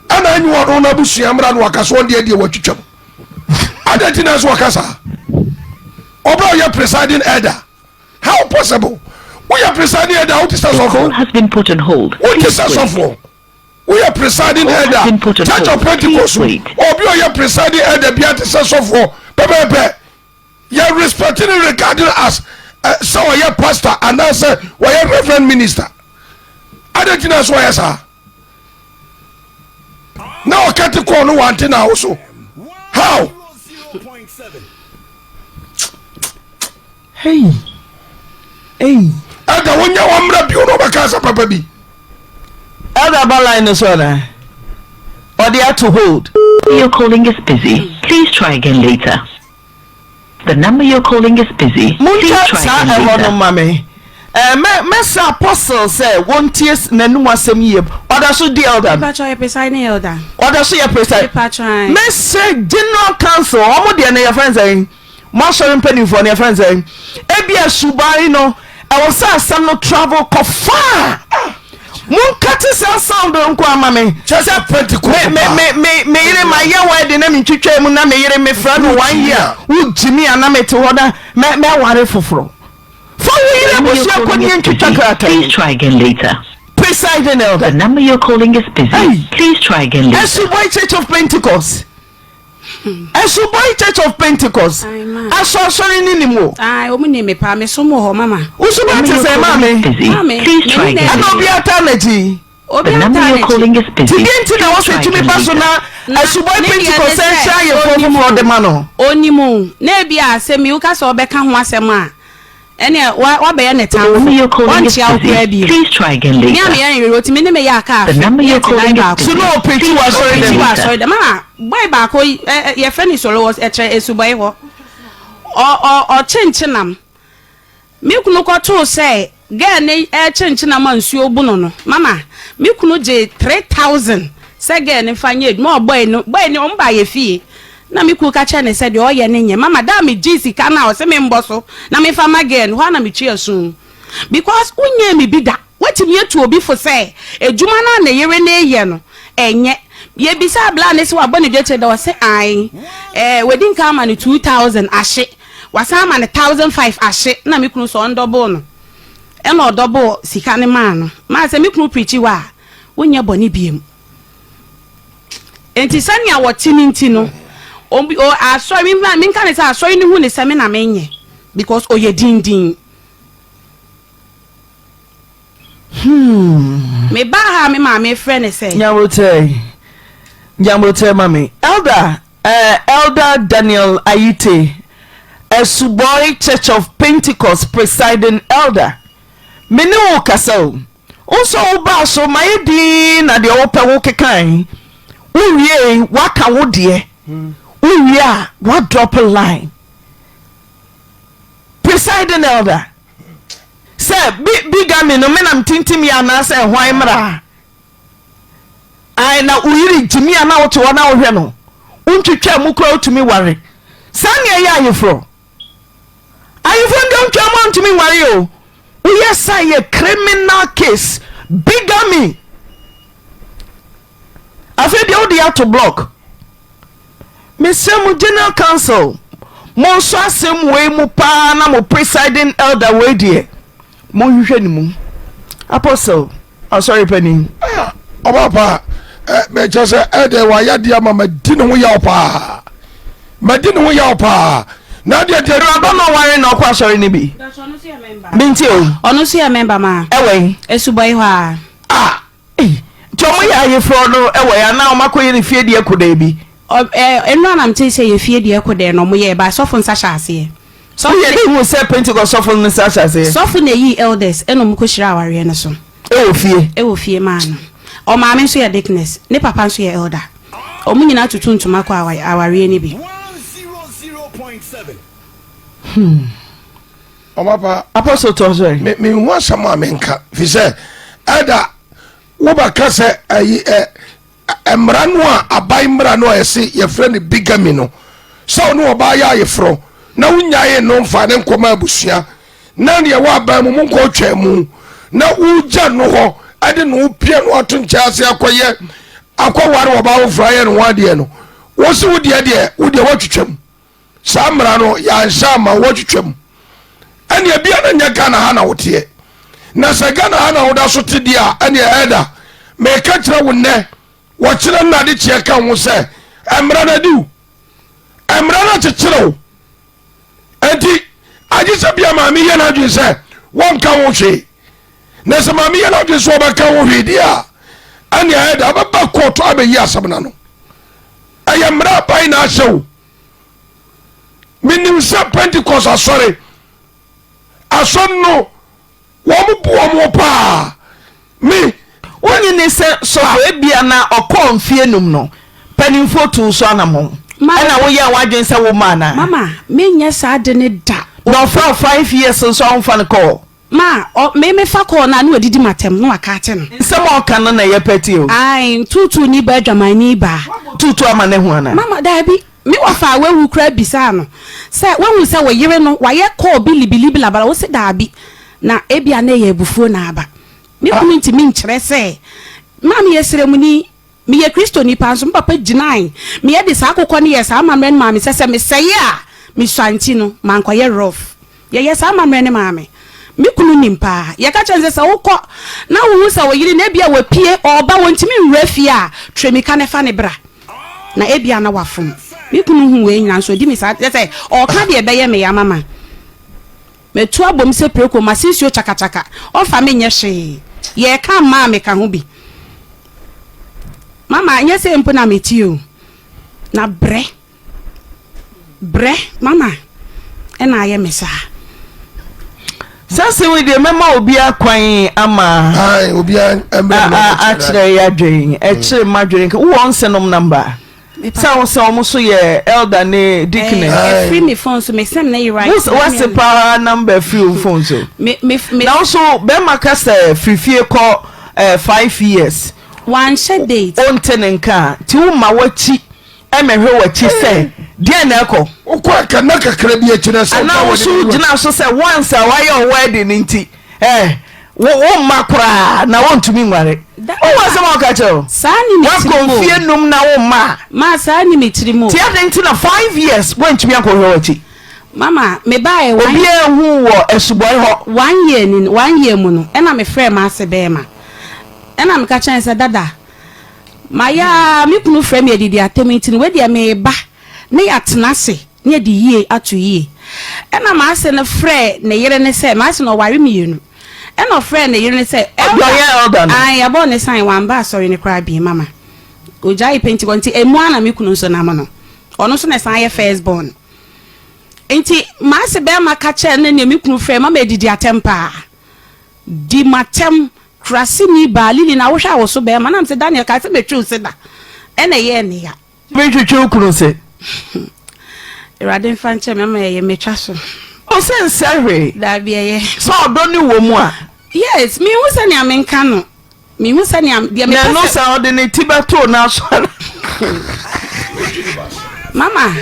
S5: ana anyu wodo na busua mra no akaso de de watwitwam adatina so akasa oba your presiding elder how possible we are presiding elder how to start
S7: call has been put on hold.
S5: What is that for? We are presiding elder Church of Pentecost obi your presiding elder be at the for bebe you are respecting and regarding as so your pastor and answer why your reverend minister adatina so yes sir now can't call no one thing also how
S4: hey
S5: Elder when you wamra bi no bakasa papa bi
S4: Elder Baline is on or they are to hold.
S7: Your calling is busy. Please try again later. The number you're calling is busy. Please try again later.
S4: Mesa apostle say won't yes nanu asem yeb. Oda so di elder.
S3: Pacho e presiding elder.
S4: Oda so ye president. Mesa general council omo de na your friends saying. Mo so mpani for your friends saying. Ebia subai no I was some no travel far. Mon cattis sound unko amame.
S5: Just a Pentecost.
S4: Me my year wedding name in Chicha Muna me friend 1 year. Who Jimmy and Ame to order me worry for.
S7: Please try again later.
S4: Presiding elder.
S7: The number you're calling is busy. Hey. Please try again later.
S4: Esubai Church of Pentecost. Esubai Church of Pentecost. Sorry nimo.
S3: Omuni me pa me somo ho mama.
S4: Usuba te say mama.
S7: Please try again.
S4: I be eternity.
S7: The number you're calling is busy.
S4: Tidenti na wose tumi paso na Esubai Pentecost say share your phone for the man.
S3: Onimu. Na bia se mi uka so obeka ho asem a. Ene wa be ne tan.
S7: Please try again later. The number you're calling is
S4: so no pity was sorry
S3: the mama boy ba ko ye friend solo was esubai ho o chinchinam me kunu ko to say girl ne chinchinam ansuo bu no mama me kunu je 3000 say girl ne fanye mo boy ne o mba ye fie na me ku ka che ne said o ye ne nye mama da me gisi ka na o se me mboso na me fama again ho na me tue asun because unye me bi da watimi etu obi fo say ejuma na na yere na eye no enye ye bisa bla ne se wa bone dwete da o se ai wedding ka ma ne 2000 ashe wasa ma ne 1500 ashe na me kunu so double no e na double sika ne ma no ma se me kunu preach wa unye bone biem enti sania wotimi nti no o asori me kan say asori ni hu ne se me na menye because oye din Me ba ha me ma me friend say.
S4: Nyamote mami. Elder Daniel Ayite, Esuboy Church of Pentecost presiding elder. Mene wo kasao. Unso uba so mayedi na de opa wo kekan. Uwie waka wo de. Uwie what drop a line. Presiding elder. Say bigami no menam tintim ya na say hwan mra. Ai na uyiri jimi ana wo to na wo hwe no. Untwetwa mu kura utumi ware. Sanya ya ayefro. Ayefro ndom twa mo utumi ware o. Uye say a criminal case. Bigamy. Afi de odi out to block. Mr. Mu General Council. Mo so asem we mu pa na mo presiding elder we die. Mo hwehwe ni mu. Apostle. Oh sorry penny.
S5: Obapa me just elder wa ya dia mama dinu wo ya opa. Madinu wo ya opa. Na dia dia
S4: aba no ware na okwa sorry ni bi. Binti o.
S3: Ono so ya member ma.
S4: Ewe.
S3: Esuboy ho a.
S4: Chomo ya yefro no ewe ya na omakoye ni fie die koda bi.
S3: Enu anam te say ye fie die koda no mo ye ba sofo nsa hyase.
S4: So ye dey who say Pentecost sofo nsa hyase.
S3: Sofo na yi elders eno mo ko hira aware ne so. Ewo fie ma no. O ma me so ye dickness, ne papa so ye elder. O mu nyina tutu ntuma ko aware ne bi.
S5: 100.7. Obapa
S4: Apostle Tozwe.
S5: Me ho asama menka. Fi say elder wo ba ka say emra no a abai mra no ese ye frɛ ne bigamy no so no oba ya ye fro na wunyaye no mfa ne nkoma abusua na ne wa abai mu nko twa mu na uja no ho ade no pie no ato nkyase akoye akoware oba wo fraye no wade no wo se wo de watwetwam sa mra no ya nsa ma watwetwam ane bia na nya Ghana ha na wote na se Ghana ha na woda so te dia ane eda me ka kire wo ne wo kire na de tie ka wo se emra na du emra na kire wo enti aji se bia ma mi ye na dwen se won ka wo hwe na se ma mi ye na dwen so ba ka wo hwe dia ane eda ba court abeyi asabna no ayemra pai na show minim se Pentecost asore no wo pa me
S4: woni ne se so ebia na okonfie num no panimfo tu so anamo ana wo ya wadwen se wo ma na
S3: mama me nya sa de ne da
S4: no for 5 years so on fan call
S3: ma me fa call na no adidi matem no aka ate no
S4: nsem oka no na ye peti o
S3: ai tutu ni ba adwaman ni ba
S4: tutu amane ho ana
S3: mama da bi me wa fa wewu kra bisa no se wewu se wo yire no wa ye call bilibili labara wo se da bi na ebia na ye bufuo na aba me community me nkyere se ma me yesere mu ni me ye Kristo ni panso me papa ginai me ye de sa akokọ ne ye sa amamre ma me se me seye a me swanti no man kwa ye rough ye sa amamre ne ma me kunu nimpa ye ka chenze se wokọ na wo sa wo yire na ebia wa pie oba wontimi nwura fie a tremika ne fa ne bra na ebia na wafom me kunu hu we nyina so di me sa se o ka de ebe ye me ya mama metu abom se preko masisio chakachaka o fa me nye hwe ye ka ma me ka ho bi mama nye se mpo na metio na bre mama ena ye mesa
S4: sase we de mema obi akwan ama
S5: ai obi
S4: a kire ya dwen e kire madwen wo won senom number so almost so ye elder ne deaconess
S3: free me phone so me sem na you right
S4: what's the power number free phone so
S3: me
S4: now so be makasa free call 5 years
S3: one shed date
S4: on tenenka ti wo ma wachi emehwe wachi say dia na eko
S5: okwa kana kakra bi akire so
S4: na wo so gina so say once a why your wedding nti wo makra na won tumi nware o wa se mo ka cho
S3: sani mi
S4: tiri mo wa konfie num na wo ma
S3: sani mi tiri mo
S4: ti adenti na 5 years won tumi akohwe wachi
S3: mama me bae
S4: obi ehu wo esuboy ho
S3: 1 year mu no na me frɛ ma ase be ma na me ka chan se dada maya mi kunu frɛ me adidi atementi no we dia me ba ne yatenase ne di yie atu yie na ma ase ne frɛ ne yere ne se ma ase no ware mi yenu no friend you say elder I about ne sign one ba sorry ne cry be mama ojai Pentecost nti emu ana me kunu so na mo no ono so na sign first born nti ma se be ma ka che na ne me kunu frɛ mama edidi atempa di matem krasini ba lili na wo hwa wo so be ma na me se Daniel ka se betwe se da ene ye ne ya
S4: betwe kunu se
S3: Radin fanche mama ye metwa so
S4: o se nsare
S3: da bia ye
S4: so odoni wo mu a
S3: yes me hu se ne amenka no me hu se ne dia me
S4: no sa odini tibato na so
S3: mama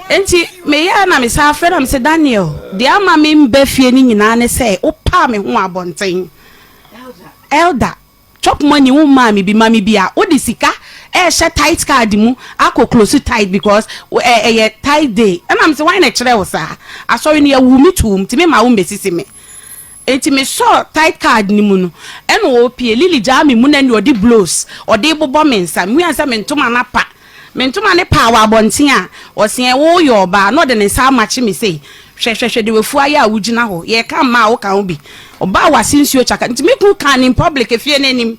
S3: enti me ya na me sa afre me se Daniel dia ma me mba fie ni nyina ne se o pa me ho abonten elder chop money wo ma me bi mami bia o di sika she tight card mu akọ close tight because tight day and am say why na kire wo sa asori ne ya wu mi tum ti me ma wo mbesisi me enti me so tight card ni mu no en wo pie lili jami mu na ni odi blows odi bobo mensa mu ansa mentuma na pa mentuma ne pa wa abonten a osen wo yo ba no de ne sa machi me say hwehwehwe de wefu aya a wugina ho ye ka ma wo ka ho bi oba wa sinsuo chaka enti me ku kan in public efie nanim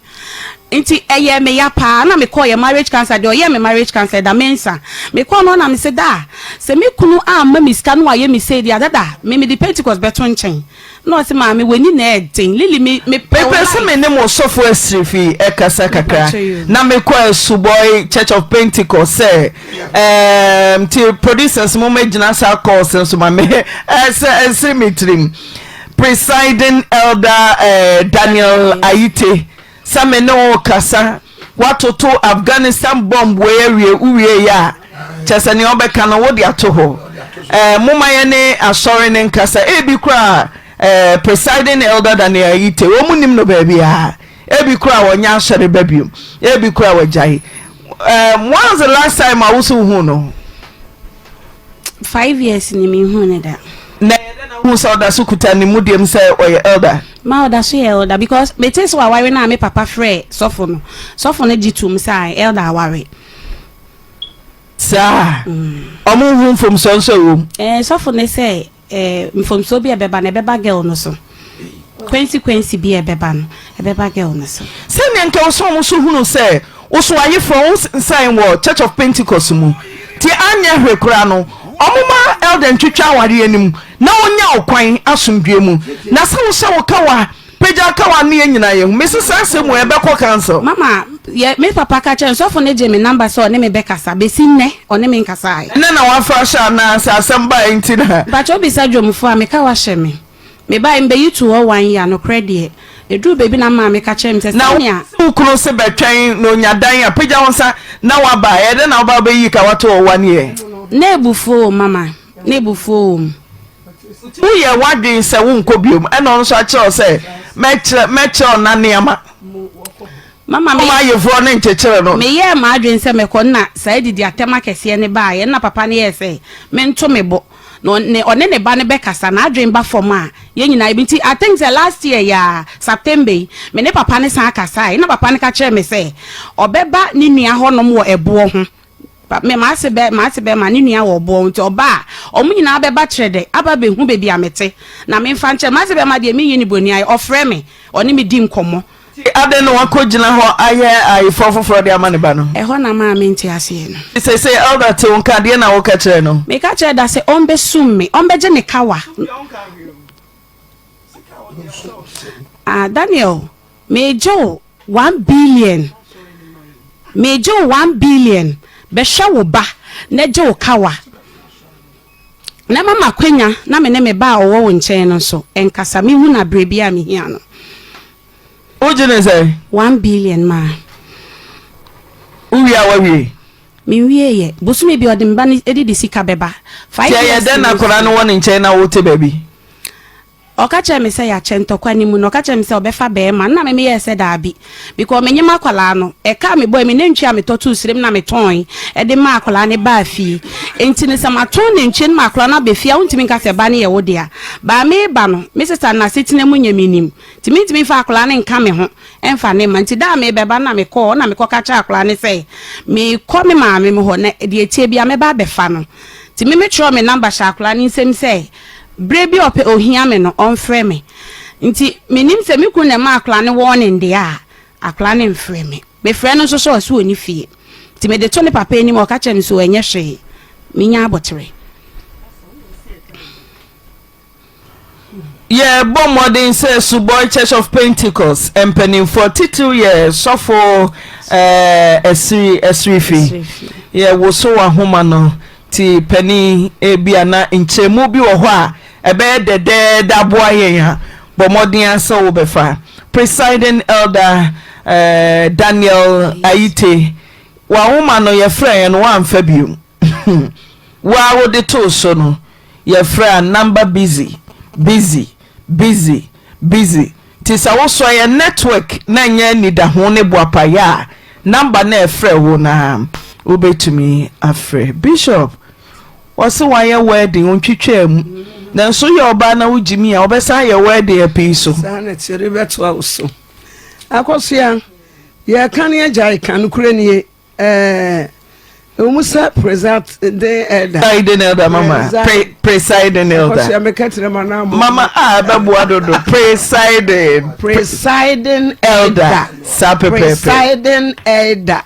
S3: nti eye me ya pa na me call ye marriage cancer de oye me marriage cancer da mensa me call no na me se da se me kunu amma me ska no aye me say dia dada me the Pentecost beto nchen no se ma me weni na edin lili me
S4: pese me ne mo sofo asrifi ekasa kakra na me call Suboy Church of Pentecost say ti producers mo me gina sa call so ma me symmetry presiding elder Daniel Ayite Some no kasa watoto Afghanistan bomb where uwie ya chasani obeka na wodi atoho muma ye ne asori ne nkasa ebi kra presiding elder Daniel Ayite wo munim no baby ha ebi kra wonya asori babium ebi kra wajai when's the last time I was hu no
S3: 5 years ni mi hu ne da
S4: na who saw that sukuta ni mudium say oye elder
S3: ma oda so elder because me tell so aware na me papa frɛ sofo no gitum say elder aware
S4: sa omo hu from so
S3: sofo ne say from so bi ebeba na ebeba girl no so consequence bi ebeba no ebeba girl no so
S4: say me nka so mo so hu no say wo so aye from sign wo Church of Pentecost mu ti anya hwekura no omuma elder ntwitwa aware anim na onya okwan asomdwe mu na se wo se wo kawa peja kawa ne nyina ye mesesa se mu ebekọ cancel
S3: mama ye me papa ka chen so for ne je me number so ne me bekasa besinne one me nkasa ai
S4: ne na wa fa sha na se asamba entina
S3: ba cho bi sa dwomfo a me ka wa hye me ba mbe yitu ho 1 year no credit edu baby na ma me ka chen se
S4: na ukuru se betwen no nyadan a peja wonsa na wa ba ye de na ba ba yi ka wato 1 year
S3: na ebufo mama na ebufo
S4: uye wadin se wo nkobiom e no so a kire se meche na niama
S3: mama me
S4: ayefo ne nchekere no
S3: me ye ma adwen se me ko na sa didi atema kese ne ba ye na papa ne ye se me nto me bo no ne one ne ba ne be kasa na adwen ba form a ye nyina ibiti I think the last year ya September me ne papa ne san kasa ye na papa ne ka kire me se obeba ni nia honom wo ebo ho me ma se be ma ni nia wo bo nti oba omu nyina beba kire de aba be hu bebi amete na me mfa nche ma se be ma de me yi ni boni ai ofre me oni me di nkomo
S4: ade no wakogina ho aye fofoforo de amane ba no
S3: ho na ma me nti ase no
S4: say elder te wonka de na wo ka kire no
S3: me ka kire da se ombe summe ombe je ne kawa Daniel mejo 1 billion mejo 1 billion be shawo ba na je kawa na mama kwenya na me ne me ba owo wo nchen no so enkasa me hu na brebi a me hia no
S4: ojene say
S3: 1 billion ma
S4: uwi awawie
S3: mi wie ye bosume bi odimba ni edidi sika beba 5 years
S4: ya den na kora no won nchen na wo te baby
S3: okache me say ya chentokwa ni mu no okache me say obefa be ma na me ye se da bi because me nyima kwala no e ka me boy me nantwi a me totu sirem na me ton e de ma kwala ne ba fi enti ne sama ton ne nchi ma kwala na be fi a untimi nka se ba ne ye wo dia ba me ba no me sister na setine mu nyaminim timi fa kwala ne nka me ho emfa ne ma nti da me be ba na me ko ka cha kwala ne say me ko me ma me ho na de etie bia me ba be fa no timi me tro me number sha kwala ne nsem say brebi ope ohia me no on frɛ me nti menim se me kun na ma akla ne warning de a akla ne mfrɛ me frɛ no so so oni fie nti me de to ne papa ni mo ka kyɛ me so enye hwe menya abotre
S4: yeah bon modern say Suboy Church of Pentecost empening for 42 years so for esrifi yeah wo so wa homa no ti pani ebia na nchemu bi wo ho a ebe dede daboa yen ha bon modern answer wo befa presiding elder Daniel Aite wa homa no ye frɛ no wa amfa biom wa wo de to so no ye frɛ number busy tisa wo so ye network na nya nida ho ne boapa ya number na efre wo na obetumi afre bishop wose wan ye wedding ontwetwa mu na so ye oba na wugimi a obesa ye wedding api so
S8: sa na tire beto a so akosia ye kan ye jai kan kure ni Umusa presiding
S4: elder mama presiding elder mama babuadodo presiding elder
S8: presiding elder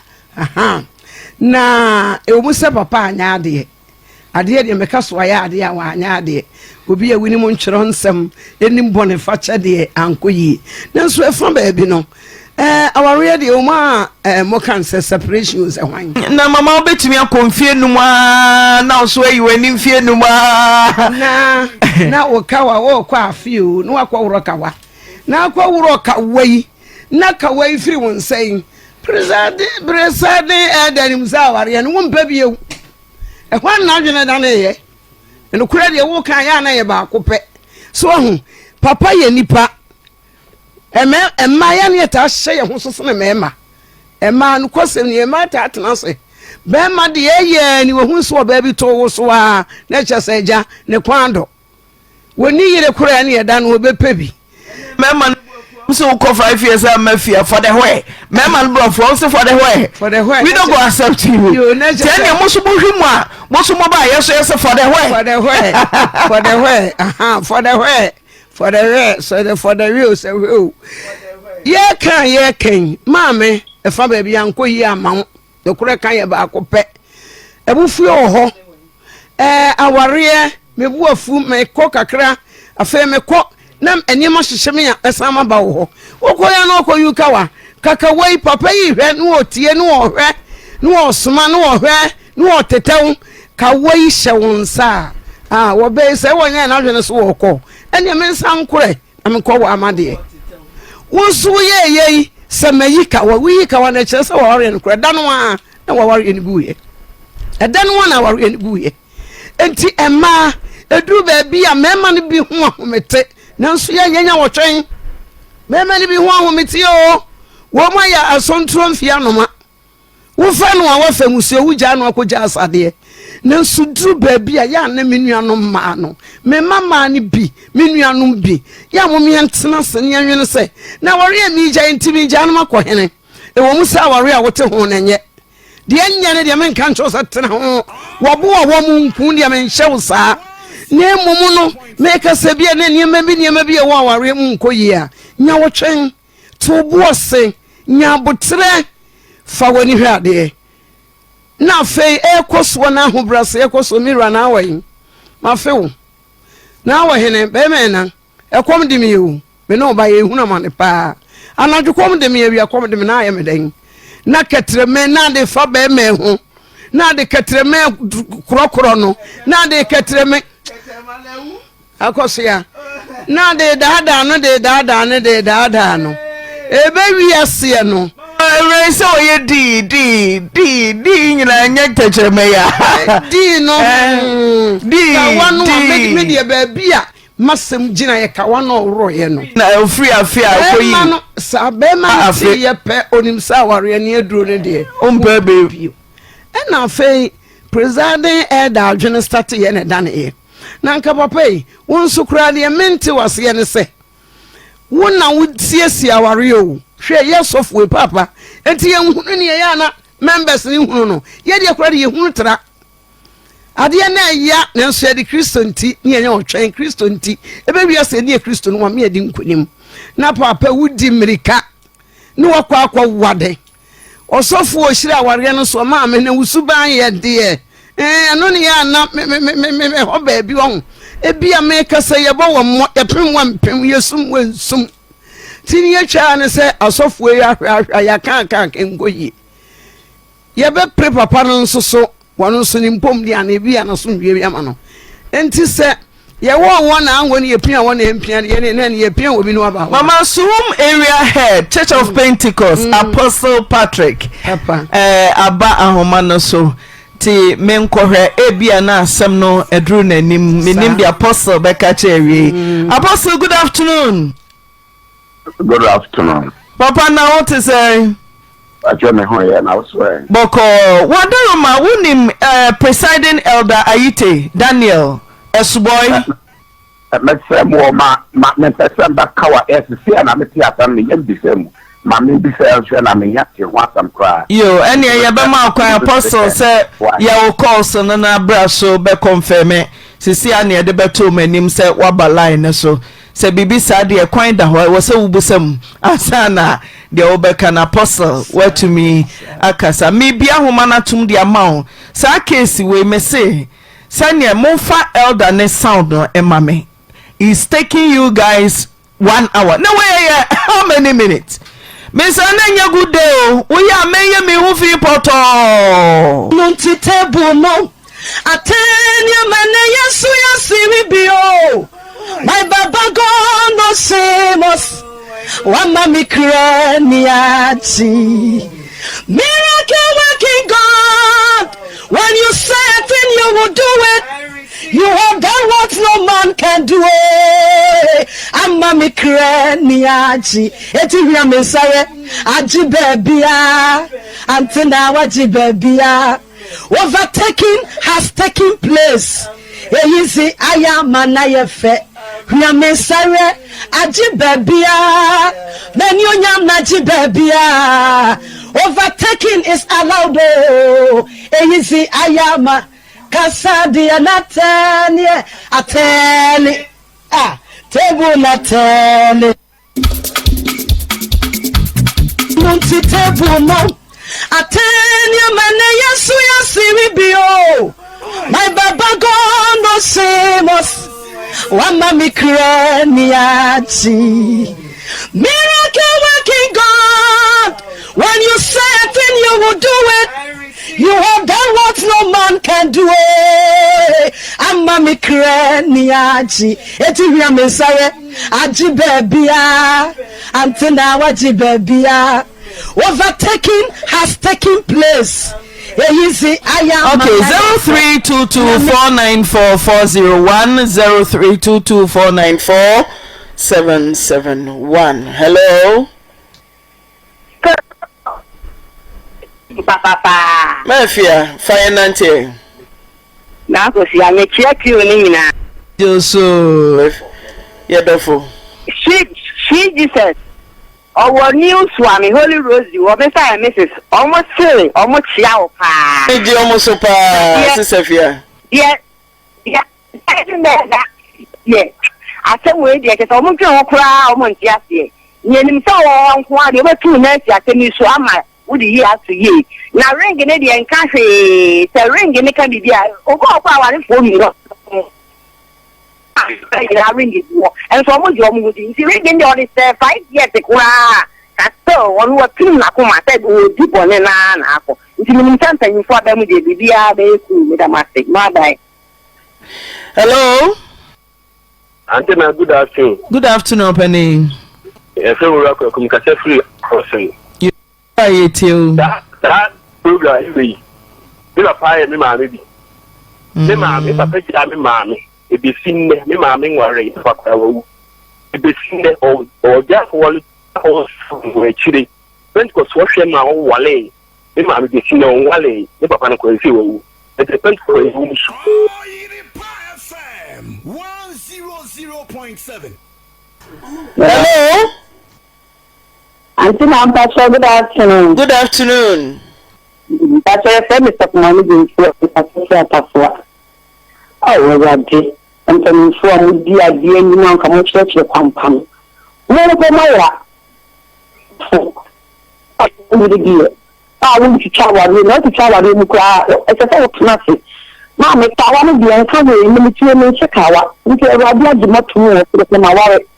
S8: na umusa papa anya ade de meka so ya ade a wa anya ade obi awini mu nkyero nsem enim bone fa kye de ankoyi nanso efa ba bi no our radio ma mo kan say separation is hwan
S4: na mama obetumi akonfie numa na so ayi wani mfie numa
S8: na okawa wo kwa afiu na akwa wuro kawa na akwa wuro kawai na kawai firi won say presiding elder mza ware no mpa bie hwan na adwene da na ye no kura de wo kan ya na ye ba akopɛ so hu papa ye nipa emma ya ne ta hye ye ho so ne mema emma no kosem ne emma ta atena se be ma de ye ni wo hu so ba bi to wo so a na kyese ja ne kwando woni yire kura ne ye da no obepe bi
S4: mema so ko 5 years am mafia for the way mema no bro for for the way we don't go accept you tell you musu bo hwimu a musu mo ba yeso yeso for the way
S8: for the real so ye kan mame e fa ba bia nko yi ama de kure kan ye ba akopɛ ebufu ho aware mebu afu me kɔ kakra afa me kɔ nam enima hyehye me ya esama ba wo okoya na okoyu kawa kakawai papa yi hwɛ no otie no ohwɛ no osoma no ohwɛ no otetew kawai hyɛ wonsa wo be sɛ wonya na hwɛ no so wo kɔ ene me nsan kore am kɔ wo amade wonso ye sɛ mayi kawa wi kawa na kyerɛ sɛ wo ɔre no kore da no a na wo ɔre no buye ɛda no na wo ɔre no buye enti emma edu ba bi a mema no bi ho ahomete nanso ya nyanya wo twen mema no bi ho ahomete o wo ma ya asontro mfia noma wo fa no a wo fa musuo wo gya no akogya asade nanso duru ba bi a ya na menuanom ma no me mama ne bi menuanom bi ya mo me ntena se ne anwene se na wore mi gya ntimi gya no makohene e wo musa wore a wote ho na nye de anya ne de men kan cho sa tena ho wo bo wo mu nku de men hye wo saa ne mumu no meka se bia ne niema bi wo aware mu nkoyi a nya wo twen to boose nya botre fa woni hwade na fe ekoso na ahobrase ekoso mira na awen ma fe wo na awo hene be me na ekom de me yu me no ba ye huna mane pa anadwo kom de me wi akom de me na aye me den na ketreme na de fa be me ho na de ketreme krokro no na de ketreme akosia na de dada no ebe wi ase no
S4: re so ye di nyina nya techereme ya
S8: di no di kawano me de ba bia masem gina ye kawano ro ye no
S4: na free afia koyi
S8: no sa be ma ti ye pe onim sa ware ne aduro ne de
S4: omba be
S8: na fe presiding elder adwene start ye ne dan e na nka papa yi won so kura de mente wase ye ne se won na wotiesie aware o hwe yesof we papa enti ye hunu ne ye na members ni hunu no ye de kura de ye hunu tra ade na ya nanso ya di Kristo nti ne enya otwen Kristo nti ebe wi ase ne Kristo no ma me adi nkonim na papa wudi mrika ne wakwa wade osofo ohira aware no so ma me na wusuban ye de ano ne ya na me ho ba bi won ebi ameka se ye bo wo mo epem wa mpem yesum wansum tini ye twa ne se osofo ya ya kan ngoyi ye be pre papa no so wanu so ni mpom dia na ebi ana so nwie ama no enti se ye won na anwo ne yepia won na empia ne yepia obi no aba
S4: Mama Sum area head Church of Pentecost Apostle Patrick aba ahoma no so ti menkohwe ebia na asem no edru nanim menim the apostle beka chewie. Apostle, good afternoon.
S6: Good afternoon.
S4: Papa, na what is say?
S6: Ajome hoye na uswe.
S4: Boko wadaroma wunim presiding elder Ayite Daniel Esuboy.
S6: Mese mo ma me pese mbakawa SC na me ti atam ni yem bisemu. Ma me bisemu na me yati wasam kra.
S4: Yo, ene ye be ma kwa apostle say ya wo call so na bra so be confirm. Sisi ane ye de beto manim say waba line so. Se bibi sa de kwan da ho wo se wubusam asana de obeka na apostle what me akasa me bia homa na tum de amount sa case we me say sanya monfa elder ne sound no emame is taking you guys 1 hour no way how many minutes me say na good day o ya meye me hu fi poto
S9: nunti table no atenya mane yesu yasiri bio my baba God no semos wama mikraniati miracle working God when you say a thing you will do it you have done what no man can do amma mikraniati eti wi amesare aji bebia antina waji bebia overtaking has taken place easy ayama na yefe Nyamesare ajibebia many onyam na jibebia overtaking is allowed easy ayama kasadi anatani ateni table natani nunti table no ateni mane yesu yasiribio my baba God no semos wama mikraniati miracle working God when you say a thing you will do it you have done what no man can do amma mikraniati eti wi amesare ajibebia antina wajibebia overtaking has taken place. Okay, 0322494401 0322494771. Hello.
S10: Papa.
S4: Mafia, fire nante.
S10: Na ko si ame check you ni na.
S4: Joso. Yedofo.
S10: She Jesus. Our new swami Holy Rosie, or Mr. and Mrs. Almost silly, almost chow pa.
S4: Did almost so pa, Sophia?
S10: Yeah. Yeah. I said, wait, yes, almost cry, almost yes, ye. Yen so on one, you were 2 nights at the new swama, would you have to ye? Now ring in Indian country, the ring in the candy, or go up our phone. I ring it and so much your movie. She ring in the other 5 years ago. That's so on what team Nakuma said would deep on an apple. If you mean something you fought them with the BBA, they cool with a mastic. Bye.
S4: Hello,
S6: Antenna, good afternoon.
S4: Good afternoon, Penny.
S6: If you work with communication free crossing,
S4: you
S6: that program, you are fire me, mammy. Me, mammy, Papa, mammy. It be seen me, mammy, worry, Papa. It be seen or just one or chili. Pentecost wash him my own wale. Me, mammy, be seen on wale. The Papa, it depends for a room.
S5: OYEREPA FM 100.7.
S4: Hello.
S10: Antina, good afternoon.
S4: Good afternoon.
S10: That's why I said, Mr. Kumani, Oh, Rabbi, and then inform the idea you know, come church your company. Where go my with the dear? I want to travel, not to travel in the as a fellow nothing. Mamma, I want to be uncovering in the material in Chicago. We can have blood not to my wallet.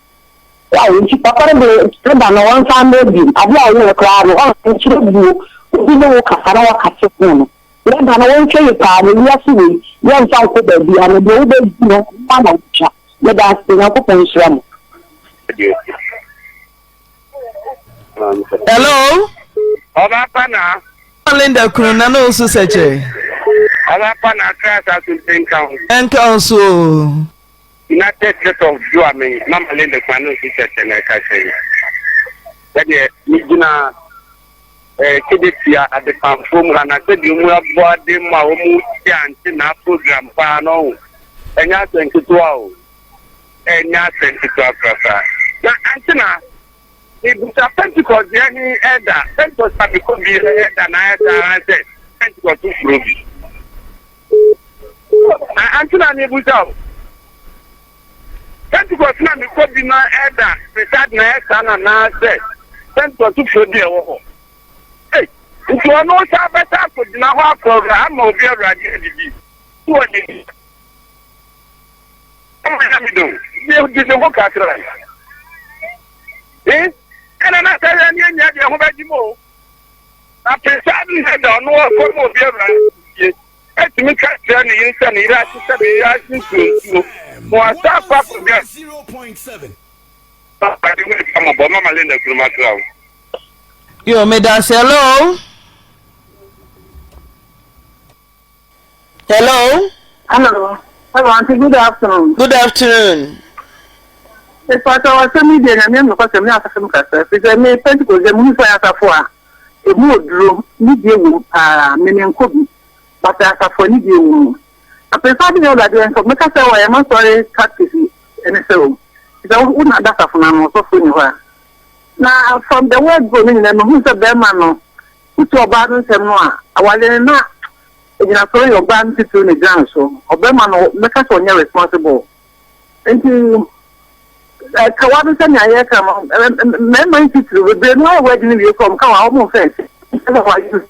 S10: I will keep up on one time, maybe. I will a crowd and you. We know Casara Casapon. Let me know tell you, Paddy, yesterday, young South baby, and the baby, no, one chat. Let us be up upon Sram.
S4: Hello?
S11: Obapana.
S4: Linda Kuna no so such a
S11: Obapana class as in Pentecost.
S4: And council.
S11: United States of Germany, Mama Linda Kuna teacher and I can say. That is, Kiditia at the farm and I said you will board them in our program. Pano and ya 22 and ya 22. Now, Antina, it was a Pentecost, any elder, Pentecost, but it could be and I said, Pentecost to Ruby. Antina, it was out. Pentecost, not because be my elder, beside my son and I said, Pentecost to Ruby. If you are not better for the Naha program, or be a radio. What did you do? They did the work at right. Eh? And I'm not telling you, you're about the more. After sadly, I don't know what more be a right. Let me catch any instant Iraqi to more staff up to get 0.7. But I will come up on Mama Linda to my crowd.
S4: You made us hello. Hello.
S10: Hello. Hello, Auntie. Good afternoon.
S4: Good afternoon.
S10: It's what I was telling you, and I'm not going to ask some customers. Because I Pentecost, the moon for us a mood room, medium, meaning could, but as a for medium. I prefer to know that you are make us say, I am not sorry, practice, and so. It's all not that of an so funny. Now, from the word going in, who's a bear man, who's your balance and more. I was not. You are sorry, your band to the ground, so Obama make us on your responsible. And to Kawaii, I come, memory to will be no wedding you from come almost face. Otherwise,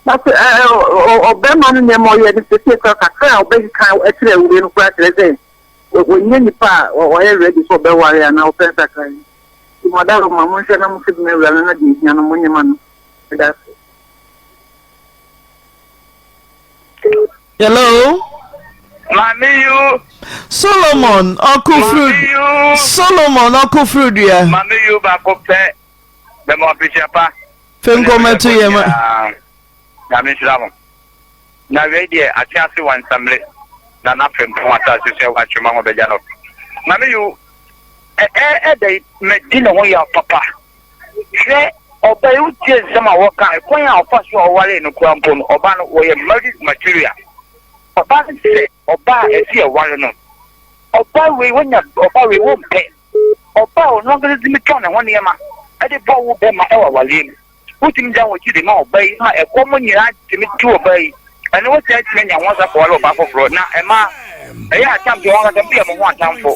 S10: but Obama and them more yet to take a crowd, basic kind actually will practice. When you part or ready for the warrior and now Pentecost. The mother of my motion, I'm sitting there and a monument. That's it.
S4: Hello.
S11: Mami you.
S4: Solomon Okufru. Solomon Okufru dia.
S11: Mami you ba kopte. Be mo bishapa.
S4: Fenko metu yema.
S11: Mami shiramo. Na wedi a chance one samle. Na na fenko wata se wa chuma ngo beja no. Mami you dey medina ho ya papa. Hwe oba yu tie zama woka ekwan ya ofa so owale no kwampo no oba no wo ye married material. Oba se oba esi e wale no. Oba we wonya oba we wo mpe. Oba no ngezi mi tone ho ne ma. E de bo wo be ma e wa wale mi. Utim ja wo chi de ma oba yi ha e ko mo nyira timi tu oba yi. Ene wo se timi nya won sa ko wale oba foforo na e ma e ya champ de won ga be mo ho atamfo.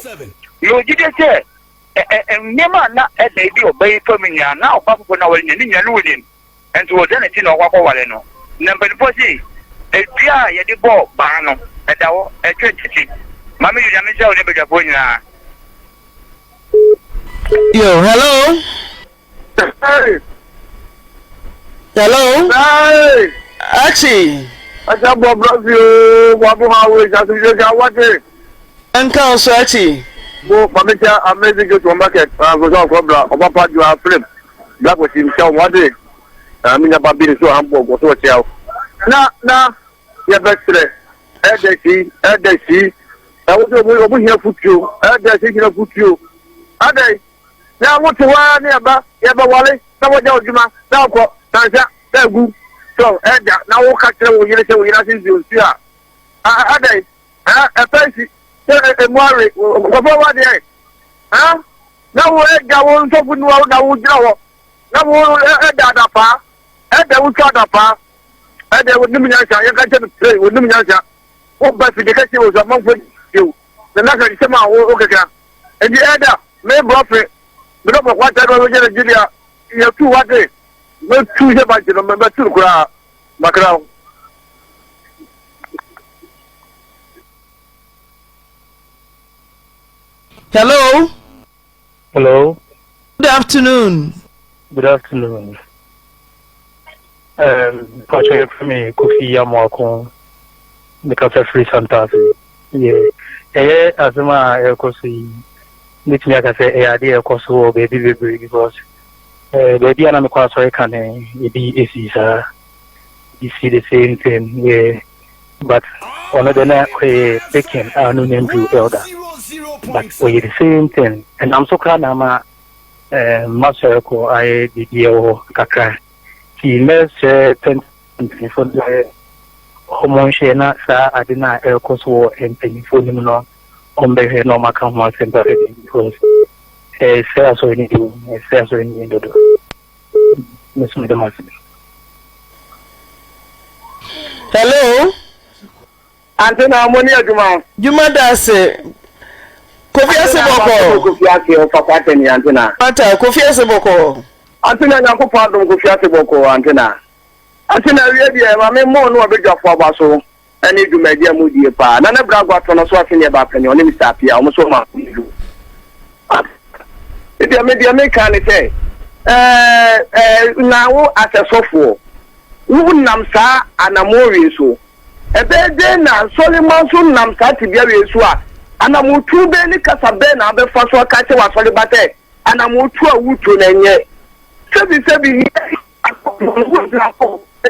S11: Yo jide se nema na ede bi obai familia na opapọ na wale ni nya no wale ento wo dana ti na okwa wale no na mpanipo si ebia ye de bo ba no edawo etwetiti mama yu nyame sha wo ne bedafo nyina.
S4: Yo, hello.
S5: Hey.
S4: Hello.
S5: Hey.
S4: Achi.
S5: Aja bo Brazil, wabu hawe jasu ga wate.
S4: Enka oso achi.
S5: Bo pamita amazing go to market. Go so for bra. Oba pa you are flip. Black was himself one day. Minya babi so hamburg go so tell. Na ya betre. Edesi. I want to go here futu. Edesi here futu. Ade. Na want to wa ni aba. Ya ba wale. Na wo ja ojuma. Na ko. Tanza. Egu. So eja na wo ka kire wo yire se wo yira sin si a. Ade. Efesi. Emwari, before what day? Huh? Now we go on top of the wood. Now we dada pa, and they would cut up, and they would give me a shot. You can't play with them.
S11: what but the case was among you. The next time I will okay. And the other, may profit, but not what I was going to give you 2 what day. No 2 years by the member 2 Macron.
S4: Hello.
S12: Hello.
S4: Good afternoon.
S12: Good afternoon. Patrick for me, Kofi Yamwako, the cafe free Santa Fe. Yeah. As my Kosi, which me I can say, idea Koso, baby, because baby, and I'm quite sorry, can be easy, sir. You see the same thing, yeah. But on the night, taking our new name, Elder. But we the same thing, and I'm so glad I'm master ko I video kakra. He mess 10 for the hormone shena sa adina elkoso and telephone no on the normal camera center because sales so in do Miss Madam.
S4: Hello.
S11: Antina Monia
S4: Juma dase. Kofi Aseboko.
S11: Kofi Aseboko papa teni Antina.
S4: Ata Kofi Aseboko.
S11: Antina nyako pardon Kofi Aseboko Antina. Antina we dey ma me mo no obedwafo abaso ani dwumadi amudie pa. Na na bragwa to no so afene ba pani oni Mr. Apia o so ma. Idi me kan say na wo asesofo. Wo nam sa anamori so. Ebe na Solomon so nam sa tibia we so a anamutu be ni kasabe na be faso akache wa sole bate anamutu awuto na nye sebi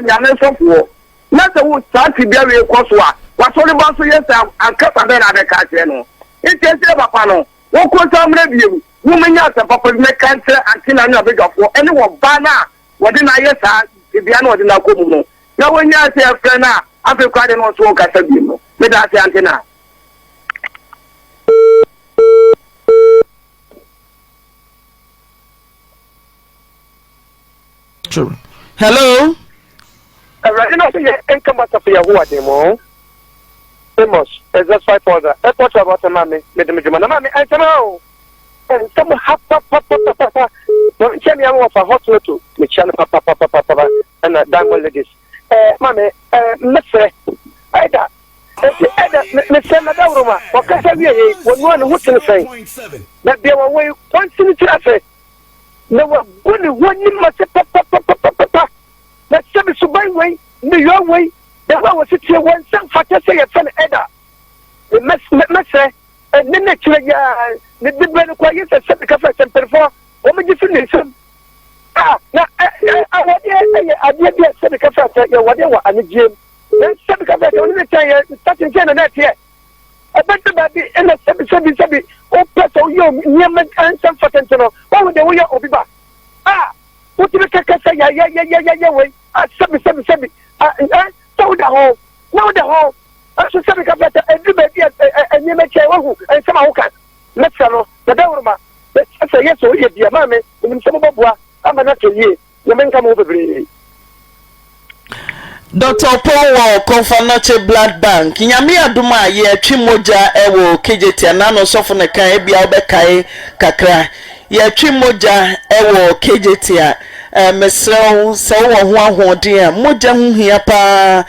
S11: nyame sofo na se wo sati bia we koso a wa sole ba so yes akasa be na be kache no itese papa no wo ko samre biem wo menya se papa me kanche antina na be gafo ene wo ba na wo de na yesa bia na wo de na komu no na wo nya se afre na afekwa de no so kasa biem no me da se antina.
S4: Hello.
S12: Right now, you come back to who are them? Famous. It's just 5 order. That's what about the mammy. Mammy, I don't know. And some papa. Don't tell me I'm off a hot water. Me channel papa and a diamond ladies. Mammy, Mr. Ada. Mr. Madama, what can I say? What can I say? That they were way once in the traffic. No one in my papa. That's so by way, New York way. The one was sitting one some factor say a son Edda. The mess say, and then actually, the brand quiet and set the cafe and perform. What would you finish? Ah, now I did set the cafe, whatever, and the gym. Then set the cafe only the time starting Canada here. I bet the baby and a 7 oh, person, you, Yemen and some Fatentino. What would they wear Obiba? Ah, what do you say? Yeah, wait. 7. So the whole, now the whole. I should say, everybody and you make and somehow can. Let's know the Dorma. Let's say yes, or yes, dear mammy, and some of I'm not to you. You may come over.
S4: Dr. Paul Confanache Blood Bank. Nyame aduma ye twimoja ewo KJT anano sofo ne kan bia obekae kakra. Ye twimoja ewo KJT a mesrew se wo ho ahode a moja hu hia pa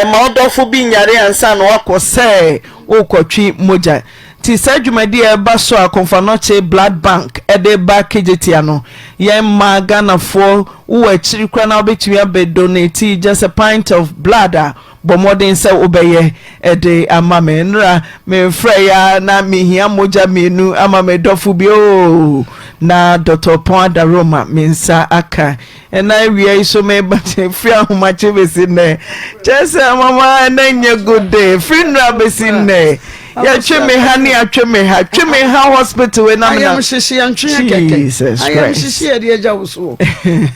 S4: ma odofo bi nyare ansa no akose ukotwi moja. Ti sadwumadi e ba so a Confanache Blood Bank ede ba KJT ano ye ma Ghana for wo achiri kwa na obetumi abe donate just a pint of blood but more than say obeye ede amame nra me freya na mihia moja menu amame dofu bi o na Dr. Ponda Roma mensa aka na wi so me ba free ahomache besine just mama na nye good day free nra besine ya tweme ha ni atweme ha hospital we na me
S8: am shishi antwe keke I am shishi e de agya wo so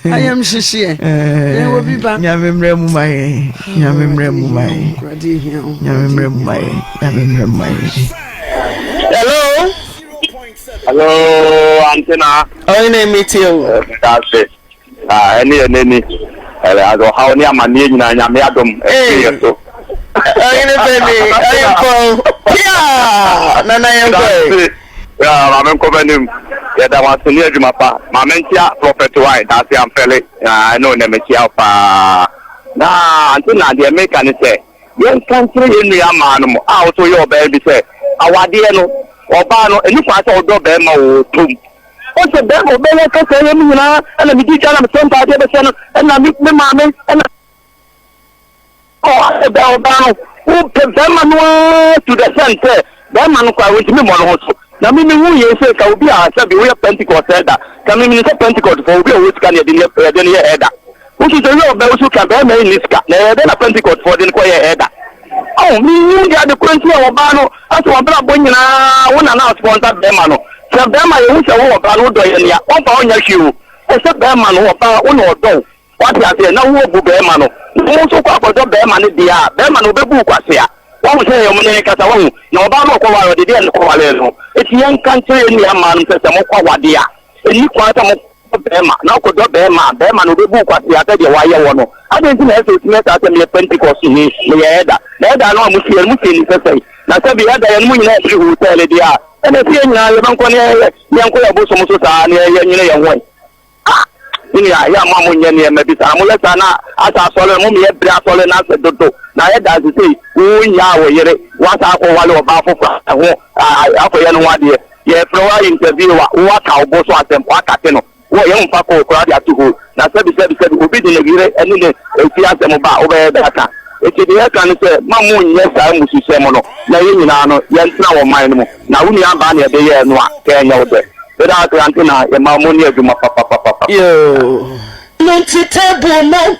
S8: I am shishi e wo bi ba
S4: nyamemre mu mai
S11: Hello, Antenna.
S4: Oh, name meet you.
S11: That's it. Any. How near my name, I am Adam.
S4: Ayine beni, ayimpo. Yeah, nana yempo.
S11: Yeah, I'm coming. Yeah, that was the near Jumapa. Mamentia, Prophet White, that's the Ampele. I know Nemesia. Nah, until now, the American say, young country in the Amano, out to your baby say, our dear no, or Bano, and you pass all the Bema tomb. What's the Bema Bella Cassandra, and the teacher of some party of the Senate, and I meet the mammy, and oh, the Bell who put them to the center. That man who was me one also. Now, me who you say, can be a we have Pentecost header. Can we Pentecost for we which can you header? Which is a real bells who can bear me in this car. Then a Pentecost for the choir header. Oh, me, the country of Bano, as one brother, one and out sponsor Bemano. So Bema, you wish a war about Doyania, one pound your shoe. Except Bemano or one or do. What you say, no war for Bemano. Also, for the Beman, dear, Bemano, the book was here. One say, America, no Bano, the dear Covalero. It's young country in the man, says a Mokawadia. And you quite a Bema, now could do Bema, Bema, no book what we are telling you why you want. I don't think it's met at a Pentecost in the header. There are no Muslim to say. Now, so we had a moon who tell it, yeah. And if you know, you don't call young Koyabusosa near one. Yeah, Mamma, maybe Samulana, as I saw a mummy, Brasol and answered to. Now, as you say, we are what I call about after Yanuadi. Yeah, Flora interview, what our boss was them, what Cateno, what young Paco Claudia to go. Now, said, will be the and then if you ask them about over the it's the can say, Mamu, yes, I must say, Mono, Naino, Yansna or Mine. Now, we are banning the year, no, can you say? Without Antina, a Mamonia to my papa.
S9: Yo, Monty Table,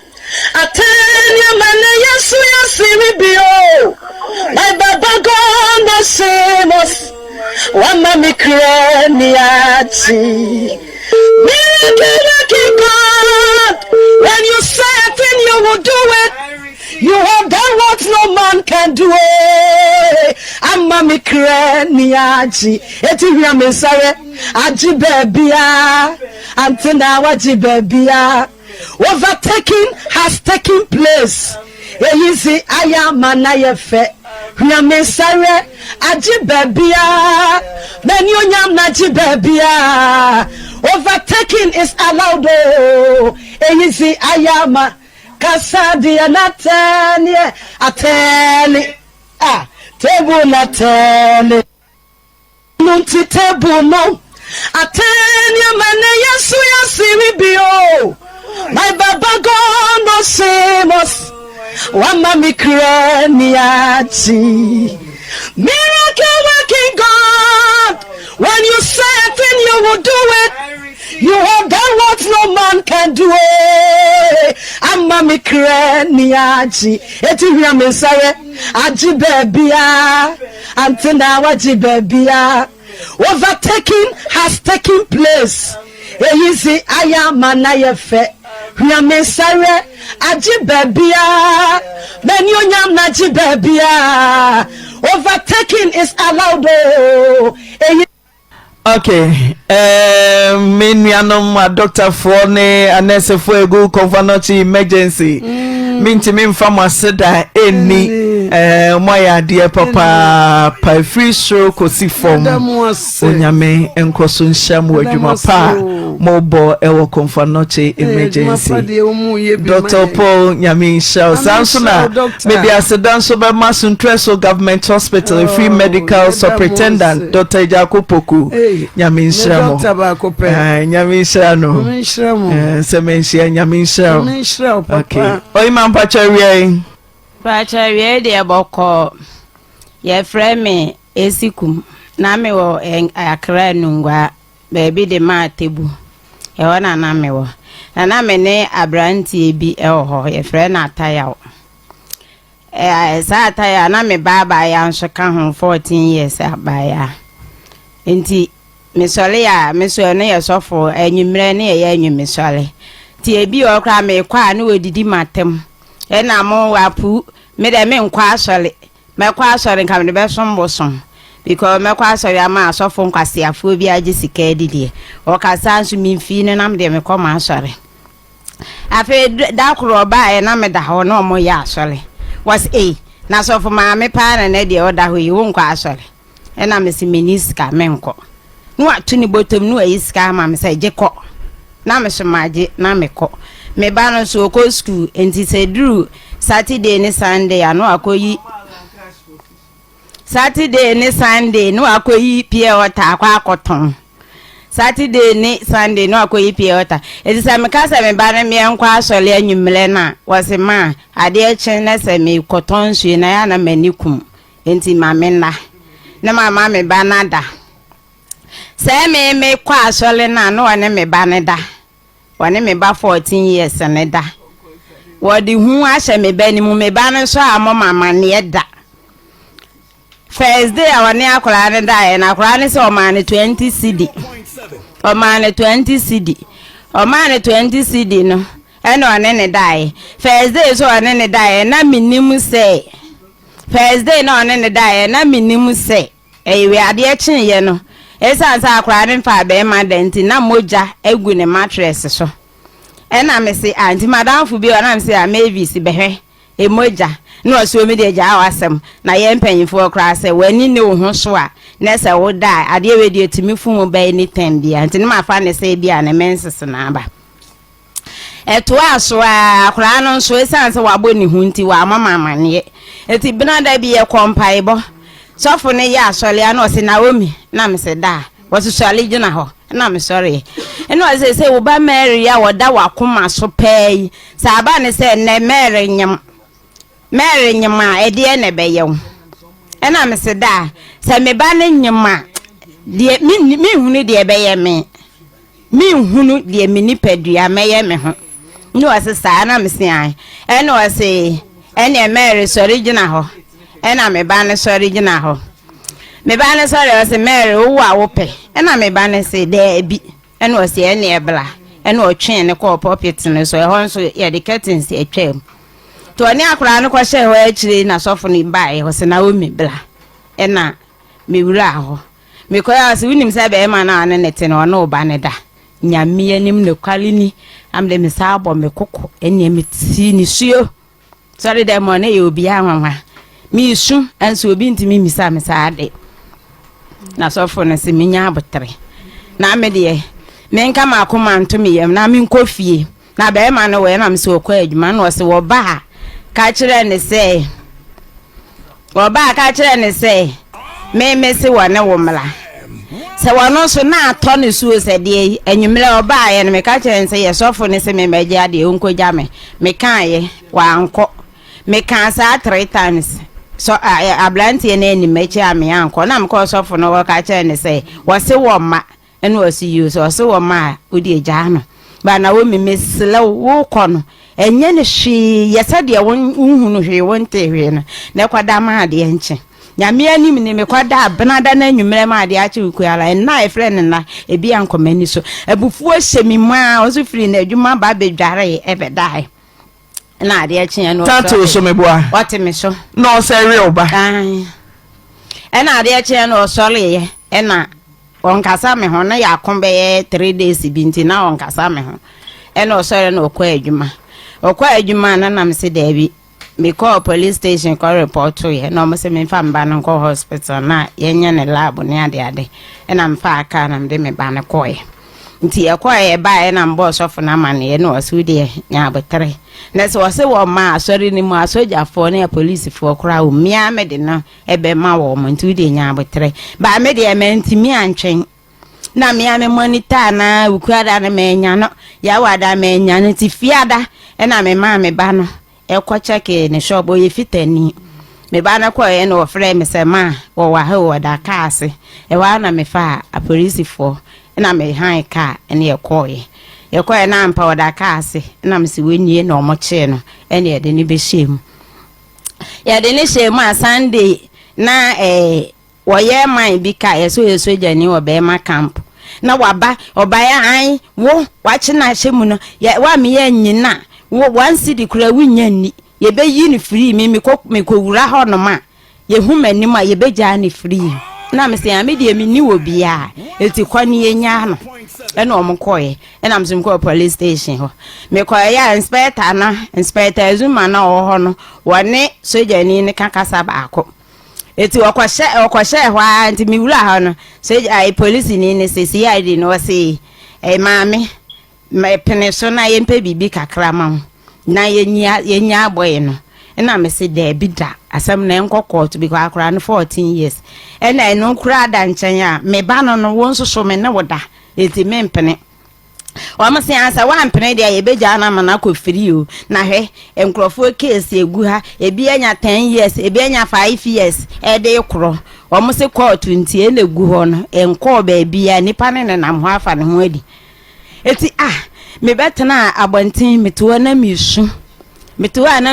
S9: I tell you, man, yes, we are seeing bio. My Baba gone the same as one mammy craniati. Miracle God, when you say a thing, you will do it. You have done what no man can do. I'm Mammy Craniachi. Etivia Messiah. Aji Babia. Antina Waji Babia. Overtaking has taken place. Easy, I am Manayefe. Ria Messiah. Aji Babia. Menyonyam Naji Babia. Overtaking is allowed. Easy, I am. Kasadi anatani atani table natani Monty table no atani mane yesu yasiri bio my baba gone no samos wama mikraniati miracle working God when you say a thing you will do it. You have done what no man can do. I'm Mammy Craniachi. Etivia Messiah. Aji Babia. Antina Waji Babia. Overtaking has taken place. Easy, I am Manayefe. Ria Messiah. Aji Babia. Menyonyam Naji Babia. Overtaking is allowed.
S4: Okay, Minianum, Dr. Fone, Anessa Fuego, Covanochi, emergency. Minty min fama seda any, my dear papa, pie free show, cosi form, Onyame, and Cosun Shamu, Jumapa, Mobo, Ewo Confanochi, emergency. Dr. Paul, Yamin Shell, Sansona, maybe as a dance over Masun Treso Government Hospital, free medical superintendent, Dr. Jacopoku. Yamin Shamo, Yamin Shano, Semensia, Yamin Shao. Okay. Oi, man, Pacharia.
S1: Pacharia, dear Boko. Ye friend me, Esikum. Name wo akra nungwa, baby de ma tebu. E wana name wo. Na name ne abranti bi e ho, ye friend ataya. Sa ataya na me baba ya nso ka ho 14 years abaya. Enti misole ya miso ne yesofo enwumre ne ye enwumisole ti ebi okra me kwa na odidi matem e na mo wapu me de me nkwa asole me kwa asole nka me be somboson because me kwa asole ama asofo nkwasiafo bi agi sika edidie o kasa nso mimfi ne nam de me koma asore afi da kro ba e na me da ho no mo ya asole was na so for maame pa na na de oda ho yi wo nkwa asore e na me se meniska menko no atu ni botom no ayiska ma me se je ko na me so maje na me ko me ba no so ko school enti se duru Saturday ni Sunday ano akoyi Saturday ni Sunday no akoyi pie water akwa akoton Saturday ni Sunday no akoyi pie water eti se me ka se me ba na me nkwa asole anwumle na wose ma ade echen na se me koton su na ya na manikum enti ma me na mama me ba na da se me kwa asole na no wane me ba ne da wane me ba 14 years ne da wodi hu ahye me ba ni mu me ba no so amo mama ne da first day awani akora ne da e na akora ne se o ma ne 20 cd o ma ne 20 cd o ma ne 20 cd no e no ane ne da e first day so ane ne da e na minimu se first day no ane ne da e na minimu se e we ade e chin ye no esa sa akora ne fa be ma denti na moja egu ne mattress so e na me se anti madam fu bi na me se amavis behwe e moja no so mi de ja awasem na ye mpanyifo okra se wani ne wo ho so a na se wo da ade we de timi fu mu ba ni tembi anti ne ma fa ne se bia na menses na aba eto aso a akora no so esa se wa boni hu nti wa mama ne eti bina da bi ye kompaibo sofo ne ya asole a no se na omi na me se da wo so sole gina ho na me sorry eno se wo ba Mary ya wo da wa koma so pay sa ba ne se ne Mary nyama ede ne be ye ena me se da se me ba ne nyama de mi hunu de be ye me hunu de mi ni padua me ye me ho no ase sa na me se ai eno ase ene Mary sorry gina ho ena me ba ne sorry gina ho me ba ne sorry ase Mary wo a wo pe ena me ba ne se de bi eno ase ene ebla eno otwen ne ko pocket ne so e ho so ye de curtains e twem to ani akora ne ko hye ho akire na sofo ni bai ho se na o mi bla ena me wura ho me ko ya se winim se be ma na ne te no no ba ne da nyame anim ne kwali ni am de me sa abo me koko ene me ti ni suo sorry de mo ne ye obi anwa mi su anso obi ntimi mi sa me sa ade na sofo ne se minya abotre na me de me nka ma akoma nto me yam na me nkofie na be ma no we na me se okwa adwuma na o se wo ba ka kire ne se wo ba ka kire ne se me se wo ne wo mla se wono so na ato ne suo se de anwumle wo ba ye ne me ka kire ne se ye sofo ne se me meje ade onkoja me kan ye wa anko me kan sa 3 times so ablantie na ni meche ame anko na me ko sofo no wo ka kire ne se wo se wo ma eno wo se you so se wo ma odi eja no ba na wo me mesle wo kono enye ne hwi yesa de wonhunu hwi wonte hwi no na kwada ma ade enche nyame anim ne me kwada abnada na nwumre ma ade ache ukuala na e friend na ebi ankomani so abufuo hyemi ma o so firi na adwuma ba bedware e bedai na ade ache no
S4: tato so meboa
S1: what me so
S4: no say real ba
S1: e na ade ache no sole ye e na onkasa me ho na yakombe 3 days binti na onkasa me ho e na sole na okwa adwuma na nam se dabi me call police station call report to ye no mo se me fa mba no call hospital na yenye ne lab ne ade e na mfa aka na mde me ba ne koye nti e koye ba e na mbo sofo na ma ne no so de nya abotre na se wo se wo ma asori ni mu asoja fo na police fo kra o mia me de no e be ma wo mo nti de nya abotre ba me de e menti mi antwen na mia me monitor na ukuada na me nya no ya wada me nya no ti fiada e na me ma me ba no e kwa cheke ne shop oye fitani me ba na kwa e no frɛ me se ma wo wa ha wo da kaase e wa na me fa a police fo na me han ka ene e kwa na mpa wo da kaase na me se wennie na omo che no ene e de ne be shem ya de ne shem a Sunday na wo ye man bi ka ye so jani wo be ma camp na waba obaya an wo wachi na hyemu no ya wa me ya nyina wo one city kura wunya ni ye be yi ni free me ko wura ho no ma ye hu manim a ye be ja ni free na me se me de me ni obi a eti kwani enya no ena omkoye ena mzim ko police station ho me koye ya inspector Azuma na ho no wone sojani ne kakasa baako eti okwahye ho anti mi wura ha no sojai police ni ne se CID no se maame me pene so na yempe bibi kakra ma na yenya aboye no ena me se de bida asem na enko court bi kwa akra no 14 years ena eno kura da nchen a me ba no won so me ne woda eti me mpene wa ma se ansa wa mpene de ye beja na mana ko free o na hwe enkrofo case egu ha ebi anya 10 years ebi anya 5 years e de kro wa mo se court nti e na egu ho no enko ba bia nipa ne nam ho afa ne ho adi eti me betena abontin metuwa na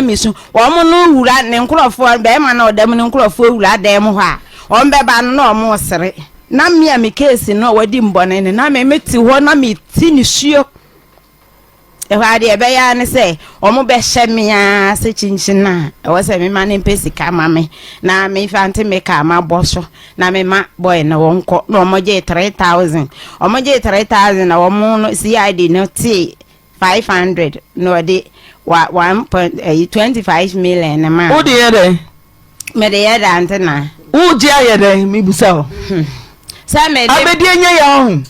S1: misu omo no wura ne nkrofo be ma na odam ne nkrofo wura dem ho a on be ba no omo sere na me me case no wadi mbone ne na me meti ho na me ti ni suo e wa de be ya ne se omo be hye me a se chinchin na e wo se me ma ne pesi ka ma me na me fante me ka ma boso na me ma boy na wonko no omo je 3000 na omo no CID no ti 500 no de 1.25 million na ma.
S4: Odi yede.
S1: Me de yede antena.
S4: Uji ayede mi busa o.
S1: Sa me de.
S4: Abedi enye ya ho.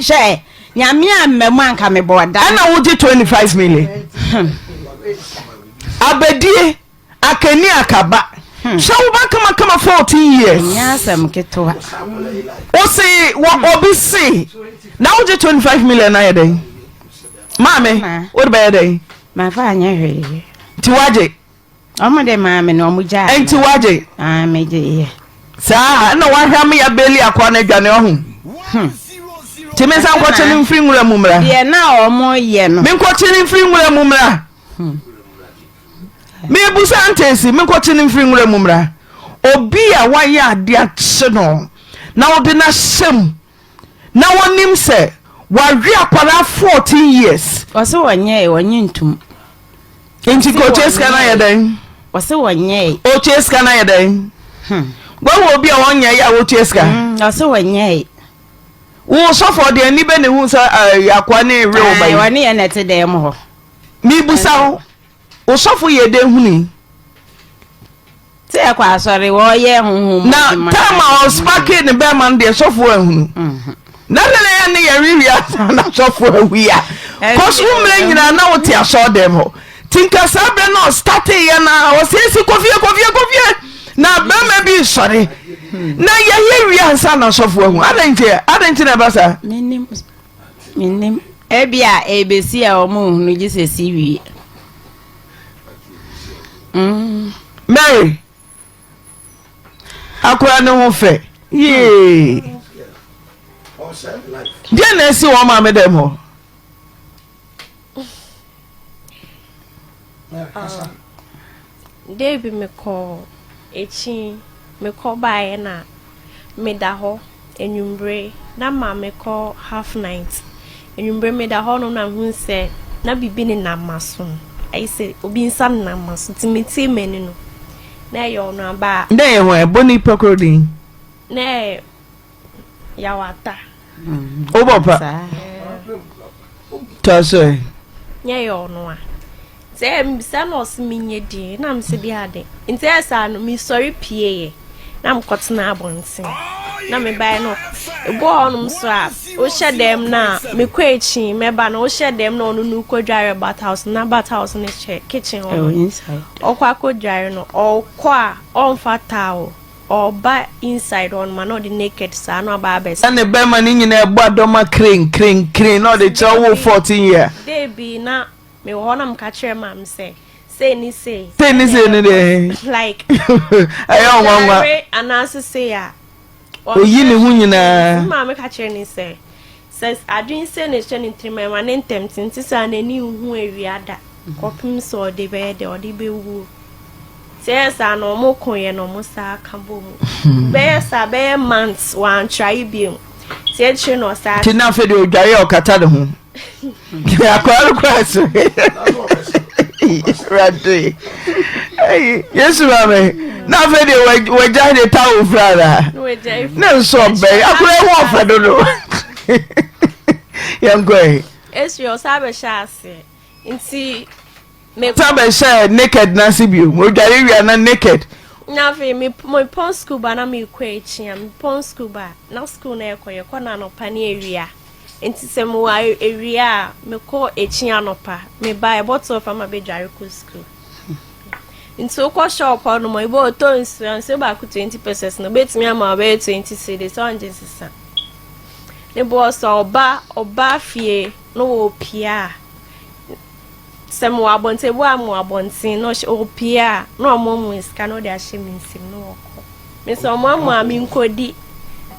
S1: She nyame amemu anka me boda.
S4: Ana uji 25 million. Abedi akani akaba. Shawo ba kama 14 years.
S1: Nyasam keto.
S4: O se wo obi se. Na uji 25 million na yede. Mame, what be yede?
S1: Ma fa anya hwe.
S4: Ti waje.
S1: Omo de mame no omo ja.
S4: Enti waje.
S1: Meje ye.
S4: Sa na wa hwa me ya beli akwa na dwane ohu. Ti me san ko chini mfiri nwura mumra.
S1: Ye na omo ye no.
S4: Me ko chini mfiri nwura mumra. Me busa antesi me ko chini mfiri nwura mumra. Obi a wa ya ade ache no. Na odi na sem. Na wonim se wawe akwara 14 years.
S1: Wase wonye ntum.
S4: Enti ko cheska na yeden.
S1: Wase wonye.
S4: O cheska na yeden. Wo obi a wonye ya wo cheska.
S1: Wase wonye.
S4: Wo sofo de ani be ne hu sa akwa na ewe oba.
S1: Ai wani ya nete dem ho.
S4: Mi busa wo sofo ye de huni.
S1: Ti akwa asori wo ye hunhum.
S4: Na time o sparking ne be man de sofo ehunu. Na ya ne ya riria na sofo awia. Cause umre nyina na wote aso dem ho. Tinka sabe no start ya na o sesi kofie na be ma bi sori. Na ya ria nsa na sofo ahu. Adanti na basa.
S1: Minim. Ebia ebesi a omo hunu gisesi wi.
S4: Mary. Akura ne ho fe. Yee. Dia na esi wo ma me dem ho.
S13: Debi me call echi me call by na me da ho enwumbre na ma me call half night enwumbre me da ho no na hu se na bibi ni na maso ai se obi nsam na maso timiti meni no na yo no aba
S4: na ye ho boni pokrodin
S13: na ya wata
S4: obopa taso
S13: nya yo no a se mbisa no osminye di na mse bi ade nti esa no mi sorry pie na mkotena abontin na me bai no ebo onum so a o hyedem na me kwachi me ba na o hyedem na onu nu kodware bat house na bat house ne kitchen on
S1: inside
S13: okwa kodware no okwa on fatao or ba inside on man no the naked sa no ba best
S4: na be man nyina egbo adoma crane no the chowo 14 year
S13: dey be na me wona mkachire mam say ni de like
S4: ayo nwa
S13: anase say ya
S4: oyi ne hu nyina
S13: ma me kachire ni say says adwin say ne hye ne trima ma ne ntemtin ti sa na ni hu awiada kopim so de be de odi be wu says no mo konye no mo sa kabo mu be sa be months wan try bi say chi no sa
S4: ti na fe de odware okata de hu ya kwaru kwaso Rade. Hey, yes, mame. Now, Freddy, we're giant a town, brother. No, so bad. I don't know. Young Gray.
S13: It's your Sabbath chassis. And see,
S4: Sabbath said naked, Nancy Bew. We're not naked.
S13: Now, my pond scuba, and I'm equating, pond scuba, no school near your corner no area. Into some area, me call a chianopa, me buy a bottle of my bed school. Into a shop on my boat, and say back 20%, no bet me I'm away 20 cities on Jesus. The boss or bar fee, no pia. Some wabonte wa mwabonte no opia no momu iska no de ahye minsim no okọ me so momu ami nkodi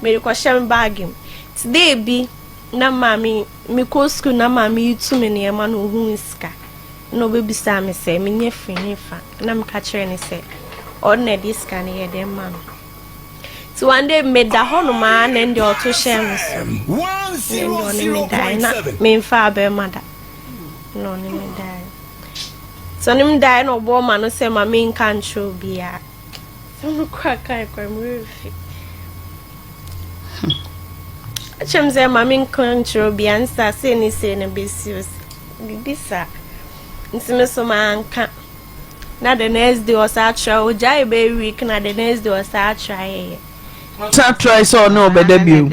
S13: me ko hye bag today bi na mami me ko school na mami yitu me ne ma no hu iska no be bisa me se me nye fini fa na me ka kire ne se ordinary iska ne ye dem ma so one day me da hono ma na ndi oto hye me so me na me fa be mada no ne me die. So nim die no bo ma no say ma me control bia. So no crack kai move. Achem say ma me control bia nsa say ni say na be serious. Bibisa. Nsime so ma anka. Na the next day was a try o jai be week na the next day was a try.
S4: Sa try so no be debut.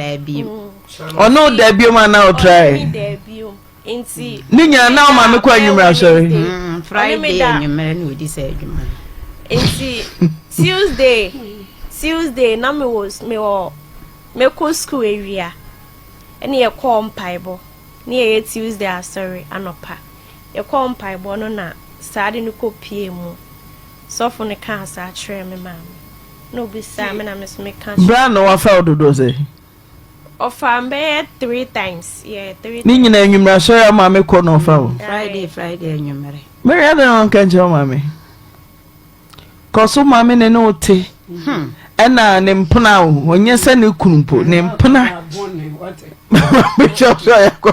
S4: Or no debut man now try.
S13: Debut. Inti
S4: Ninya now ma me kwa nyumra sorry.
S1: Friday nyumra ni odi say adwuma.
S13: Inti Tuesday na me was me ko school area. Eni ye call mpaibo. Ni ye Tuesday sorry anopa. Ye call mpaibo no na Saturday no ko pie mu. So for ne kan sa try me ma. No be sa me na me so me kan.
S4: Bra no wa fa ododo say.
S13: Of ambe 3 times. Yeah, 3 times.
S4: Ni nyina enyumra so ya ma me ko no fa o.
S1: Friday enyumere.
S4: Mary Adam kan je ma me. Koso ma me ne no te. Ena ne mpuna o, onye se ne kunumpo, ne mpuna. Me cho so ya ko.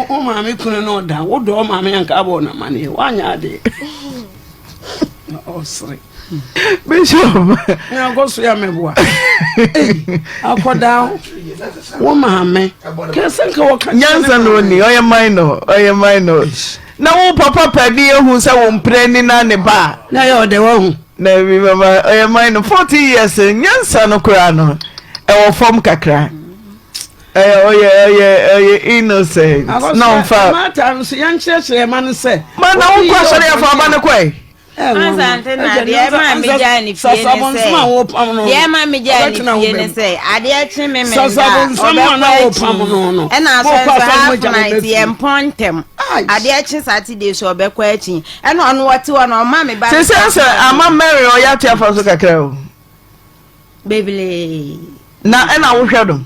S8: O ma me kunu no da, wo do ma me anka abo na mane, wanya ade. Oh, sorry.
S4: Bishop,
S8: now go so ya meboa. Akoda wo ma me. Kese ka wo ka
S4: nyansa no ni, oye minor. Na wo papa padi ehun se wo mpre ni na ne ba.
S8: Na yo de wo hu.
S4: Na bi mama oye minor 40 years nyansa no kura no. E wo form kakra. Oye innocent. No fa.
S8: Ma time so yan chire man say.
S4: Ma na wo kwa sori afa ba ne kwai.
S1: Ansante na de ma me jani fie ne say. De ma me jani fie ne say. Ade achi me me.
S8: Sasabon na wo pam no.
S1: E na so half night ye mpontem. Ade achi Saturday so obekwa achi. E na ono wote wo na o ma me ba.
S4: Se ama Mary o ya tia fa so kakra o.
S1: Bebele.
S4: Na e na wo hwedom.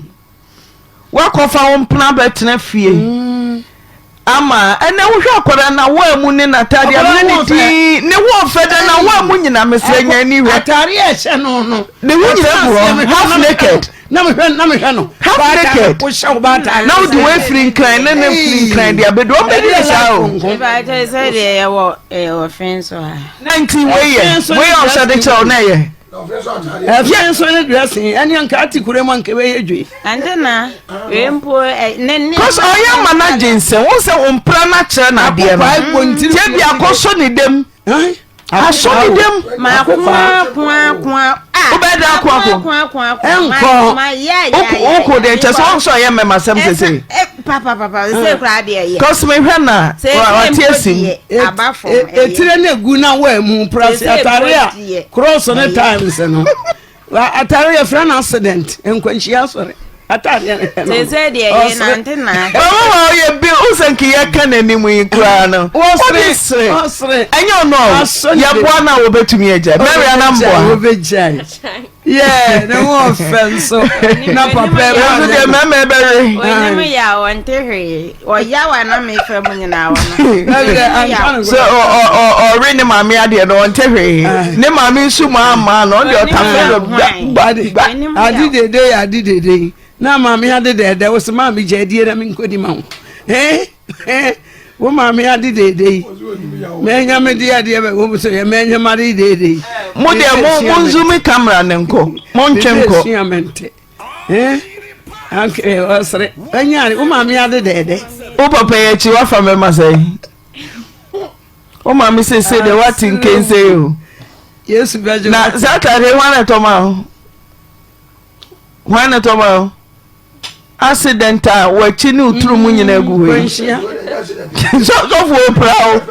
S4: Wa kofa wo mpna betena fie. Ama ene wo hwa akora na wo amu ne natadia ne wo feda na wo amu nyina mesenya ni hwe
S8: atari e hye no
S4: ne wo nyina half naked
S8: na me hwe no
S4: half naked
S8: wo hye wo ba ta
S4: na wo di we free clan na free clan dia bedo be sa o
S1: ba ta say de wo offense o
S4: 19 we on say de chow na ye
S8: Yes, so dressing any anka atikure man ke we edwe
S1: antena we mpo ne
S4: cause oya managing se won se on plan na kire na de no tie bia koso ni dem aso ni dem
S1: ma kwa
S4: obeda kwa enko oko de che so oya mema sem sese
S1: papa se kra de ye
S4: cause me hwe na wa tie si
S1: abafo
S8: etire na gu na wa mu press atare a cross on times no atare ya friend accident enkwanchi asore atare
S1: se de ye na antena
S4: oh ye bi usanki ye kanani mu ikra no osre enyo no ye boa na wo betumi eja Mary anamboa
S8: wo bejai yeah no offense na papa
S4: no de mama bere
S1: we ya wonte hwe o ya wa na me fa mu nyina wa no
S4: so o re ne mama ade no wonte hwe ne mama nsu ma no de otafe
S8: adidede na mama ya de wo se mama je die na me nkodi ma ho wo ma me ade de me nya me de ade be wo so ye me nya ma de
S4: mo de mo zoom camera ne nko mo ntwenko
S8: anke osre anyari wo ma me ade de
S4: wo papa ye chi wa fa me ma say wo ma me say de what in can say o
S8: yes bejo
S4: na Saturday wana toma accidental wa chi ni uturu mu nyina gu we so for proud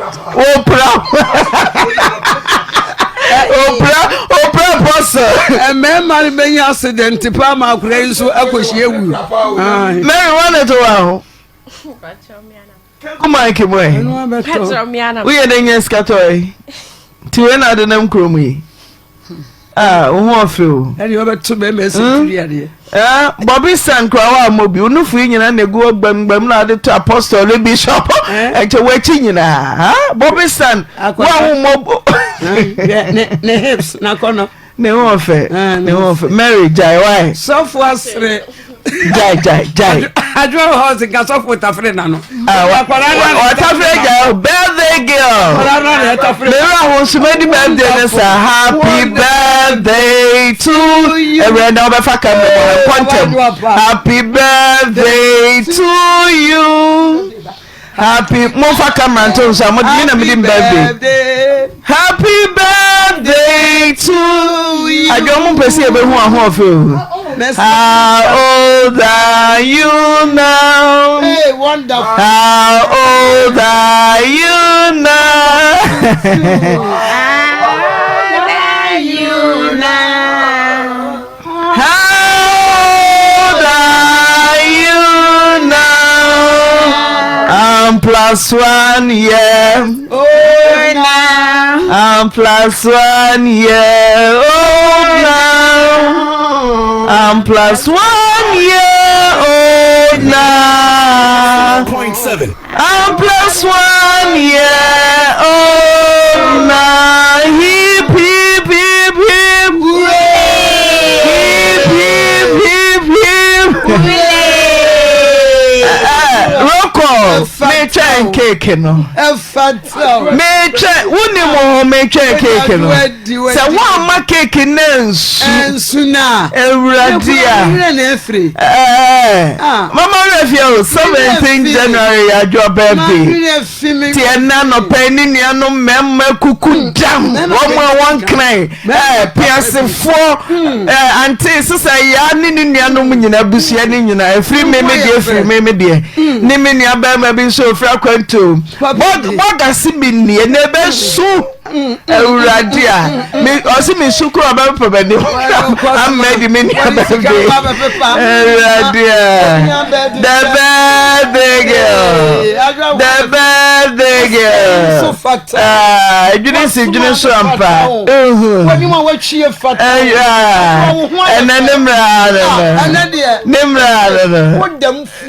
S4: Opera boss
S8: me mari be accident pa ma akura nso akohie ewu
S4: Mary wana to wa kuma ke boy we ye den skatoy ti we na de nam kromu yi wo ofio
S8: ani we beto be me secretary ade
S4: Bobby San kwa mobi unufu nyina na gu gbam na de to apostle le bishop eche we chi nyina Bobby San wa hu mobo
S8: ne hips na kono
S4: ne wo fe Mary jai why
S8: so for sre
S4: jai
S8: adwo house ga so for tafre na no
S4: wa tafre jai birthday girl Mary who somebody birthday na sa happy birthday to you na be fa kan happy birthday to you happy mo fa camera to so mo di na me birthday happy birthday to you ajo mo pese e be hu ahun ofe how old are you now
S8: hey wonderful
S4: how old are you now +1 year old now. I'm +1 year old now. I'm +1 year old now.
S14: 0.7.
S4: I'm +1 year old now. Hip hip hip hip. Hip hip hip hip. Me try cake no. Me try woni mo me try cake no. Se one ma cake nensu
S8: na.
S4: Ewuradia. Mama refio 17 January your birthday. Ti na no pani ni anu memma kuku jam. One cry. Piasefo auntie sisa ya ni anu nyina busia ni nyina free me de. Ni me ni abema bi so fra kwanto what does it mean ni na be su ewuradia me osi me su kro ba pa bani am made me ni abema ewuradia the birthday girl
S8: so fat
S4: juni so ampa
S8: wani mo wa chie fat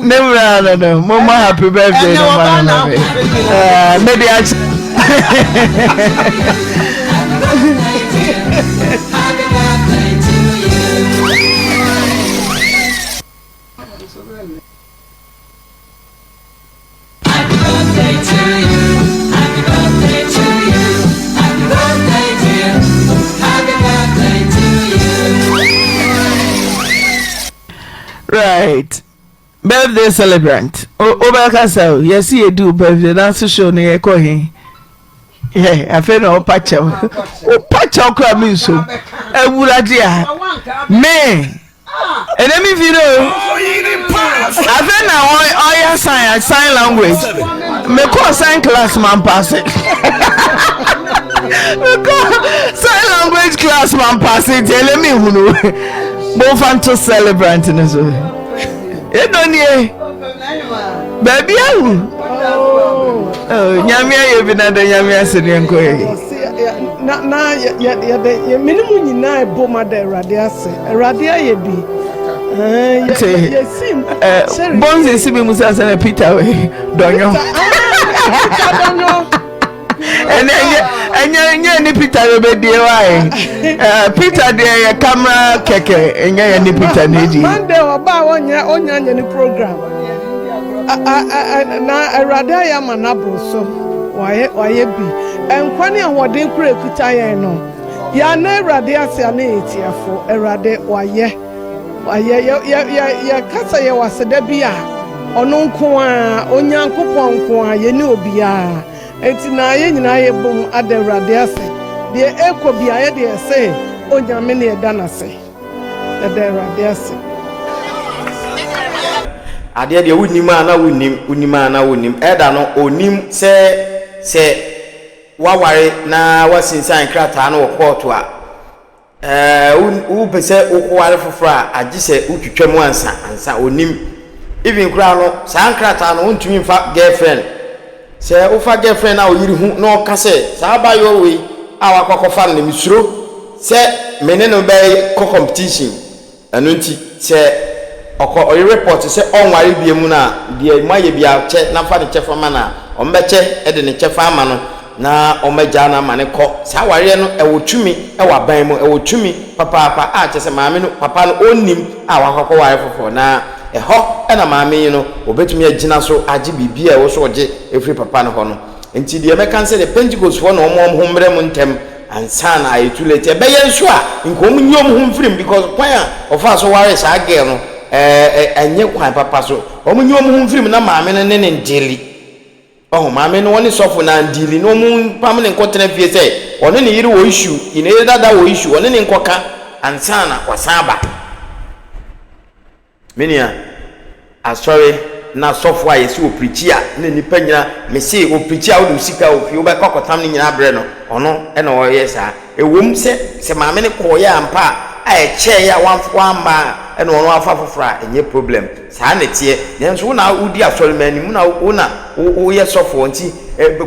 S4: Nimra mama happy birthday no maybe right birthday celebrant Obaka say yes you do birthday dance show na ye ko he I feel no pacha kwa mi so ewurade a me enemy video I feel na oya sign language me ko sign class man pass it me ko sign language class man pass it tell me who no bo fan to celebrant na so Edoni baby awu nyamia ye binada nyamia sene nko
S9: na ya minimum nyina ebo ma da Awurade ase Awurade ye bi
S4: bonze sibi musa sana Peter we donyo enya ni Peter be die wai Peter de ya camera keke enya ya ni Peter neji
S9: Monday oba onya ni program
S8: na awurade ayɛ ama n'aboro so wayɛ bi nkwane a wɔde kura ekuta yɛn no yɛn na awurade ase a na yɛtiafo awurade wayɛ kasa yɛ waseda bi a ɔno nko a onyankopɔn nko a yɛne obiara enti na yɛn nyinaa yɛ bom ada awurade ase deɛ ekɔ bi a yɛde ɛsɛ onyame ne ɛda n'ase ada awurade ase
S2: adeɛ deɛ wonim a na wonim ɛda no onim sɛ waware na wasinsan krataa no wɔ kɔɔto a wo pese wokɔware foforɔ a agye sɛ wotwitwa mu ansa onim even kura no saa krataa no wontumi mfa girlfriend sɛ wofa girlfriend a oyiri hu na ɔka sɛ saa ba yo we a wakɔkɔfa no misuro sɛ mene no bɛyɛ competition ɛno nti sɛ ɔyɛ report sɛ ɔnware bia mu na deɛ mayɛ bia kyɛ na fa ne kyɛfa ma na ɔmbɛkyɛ ɛde ne kyɛfa ama no na ɔmɛgya na ma ne kɔ saa ware no ɛwɔ tumi ɛwɔ aban mu ɛwɔ tumi papa a kyɛ sɛ maame no papa no onnim a wakɔkɔ ware foforɔ na ɛhɔ ɛna maame yi no obetumi agyina so agye bibia ɛwɔ so ɔgye efiri papa no hɔ no nti deɛ mɛka sɛ de Pentecost fo na ɔmo ho mmerɛ mu ntɛm ansa na ayɛ too late ɛbɛyɛ nso a nkom nyom ho mfirim because kwan a ɔfa so ware saa girl no enye kwan papa so omunyi omu mfirim na maame no ne ndili maame no woni sofo na ndili no mu pam ne nkotena fie sei one ne yiri wo issue ine dada wo issue one ne nkoka ansana wasaba menia asori na sofo a yesi oprichi a ne nipa nyina me sei oprichi a wo sika ofie wo be kokotam ne nyina bre no ono e na wo yesa ewom se maame ne koye ampa a eche ya wamba eno ono afa fofora enye problem saa ne tie nenso na udi asori manimu na wo ye sofo nti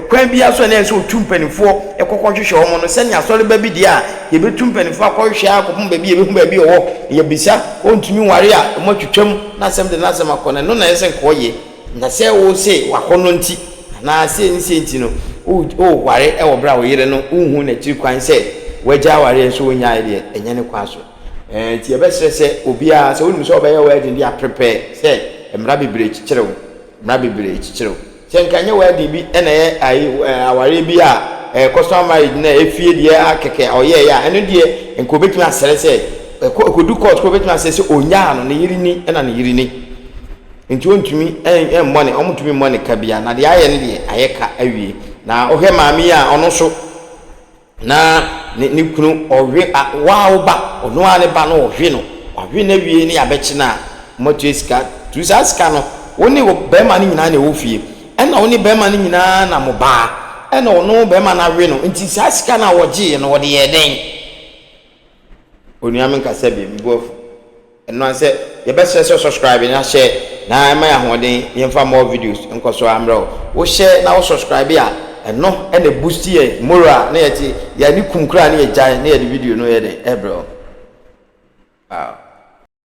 S2: kwan bi aso na enso otumpanifo ekokɔhwehwe omo no sɛ nya asori ba bi dia ye betumpanifo akɔhwehwe akopom ba bi ye behu ba bi owo ye bisa ontumi ware a mo twetwam na asɛm de na asɛm akɔna no na yɛsɛ nkɔye na sɛ wo se wakɔno nti na sɛ nsi nti no o ware e wo bra wo yere no unhu na kiri kwan sɛ wagya ware enso wonya ide enye ne kwa so ti ebesere se obia se wonu se obeye wedding dia prepare se emra bibire chichirew se nkanye wedding bi ena ye aware bi a customer marriage na efie dia akeke oye ya eno die enko betumi asere se ekodu court ko betumi asere se onya no ne yirini ena ne yirini nti ontumi money omutumi money ka bia na de aye ne de ayeka awie na ohwe maami a ono so na ni kunu owe waoba ono ane ba no ohwe no ohwe na wie ni abechi na moto esika tu saska no woni wo be ma ni nyina na wofie ena woni be ma ni nyina na mo ba ena ono be ma na we no nti saska na woje no wode ye den onu amen ka sabe mbofu eno anse ye be subscribe na share na ma ya hoden yemfa more videos nkoso amro wo share na wo subscribe ya eno ene boost ye moral na yeti ya ni kumkura na ye jai na ye video no ye de bro. Wow.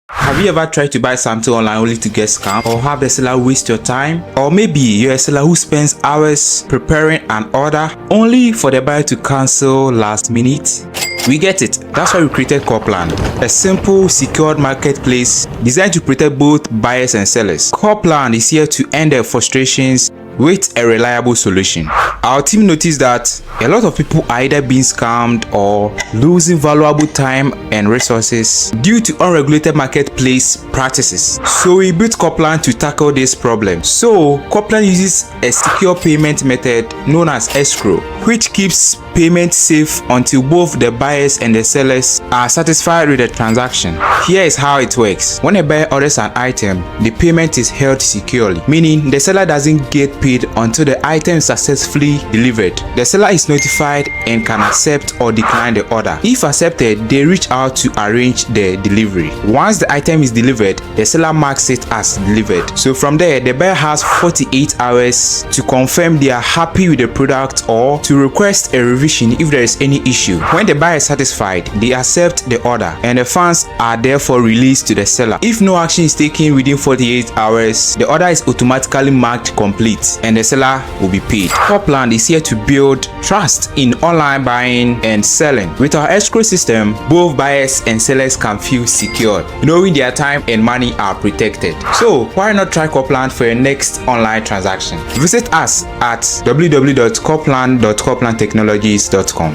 S14: Have you ever tried to buy something online only to get scammed, or have the seller waste your time? Or maybe you're a seller who spends hours preparing an order only for the buyer to cancel last minute? We get it. That's why we created Coplan, a simple, secured marketplace designed to protect both buyers and sellers. Coplan is here to end their frustrations with a reliable solution. Our team noticed that a lot of people are either being scammed or losing valuable time and resources due to unregulated marketplace practices. So we built Coplan to tackle this problem. So Coplan uses a secure payment method known as escrow, which keeps payment safe until both the buyers and the sellers are satisfied with the transaction. Here is how it works. When a buyer orders an item, the payment is held securely, meaning the seller doesn't get paid until the item is successfully delivered. The seller is notified and can accept or decline the order. If accepted, they reach out to arrange the delivery. Once the item is delivered, the seller marks it as delivered. So from there, the buyer has 48 hours to confirm they are happy with the product or to request a revision if there is any issue. When the buyer is satisfied, they accept the order and the funds are therefore released to the seller. If no action is taken within 48 hours, the order is automatically marked complete. receipt and the seller will be paid. Copland is here to build trust in online buying and selling. With our escrow system, both buyers and sellers can feel secured, knowing their time and money are protected. So why not try Copland for your next online transaction? Visit us at www.copland.coplandtechnologies.com.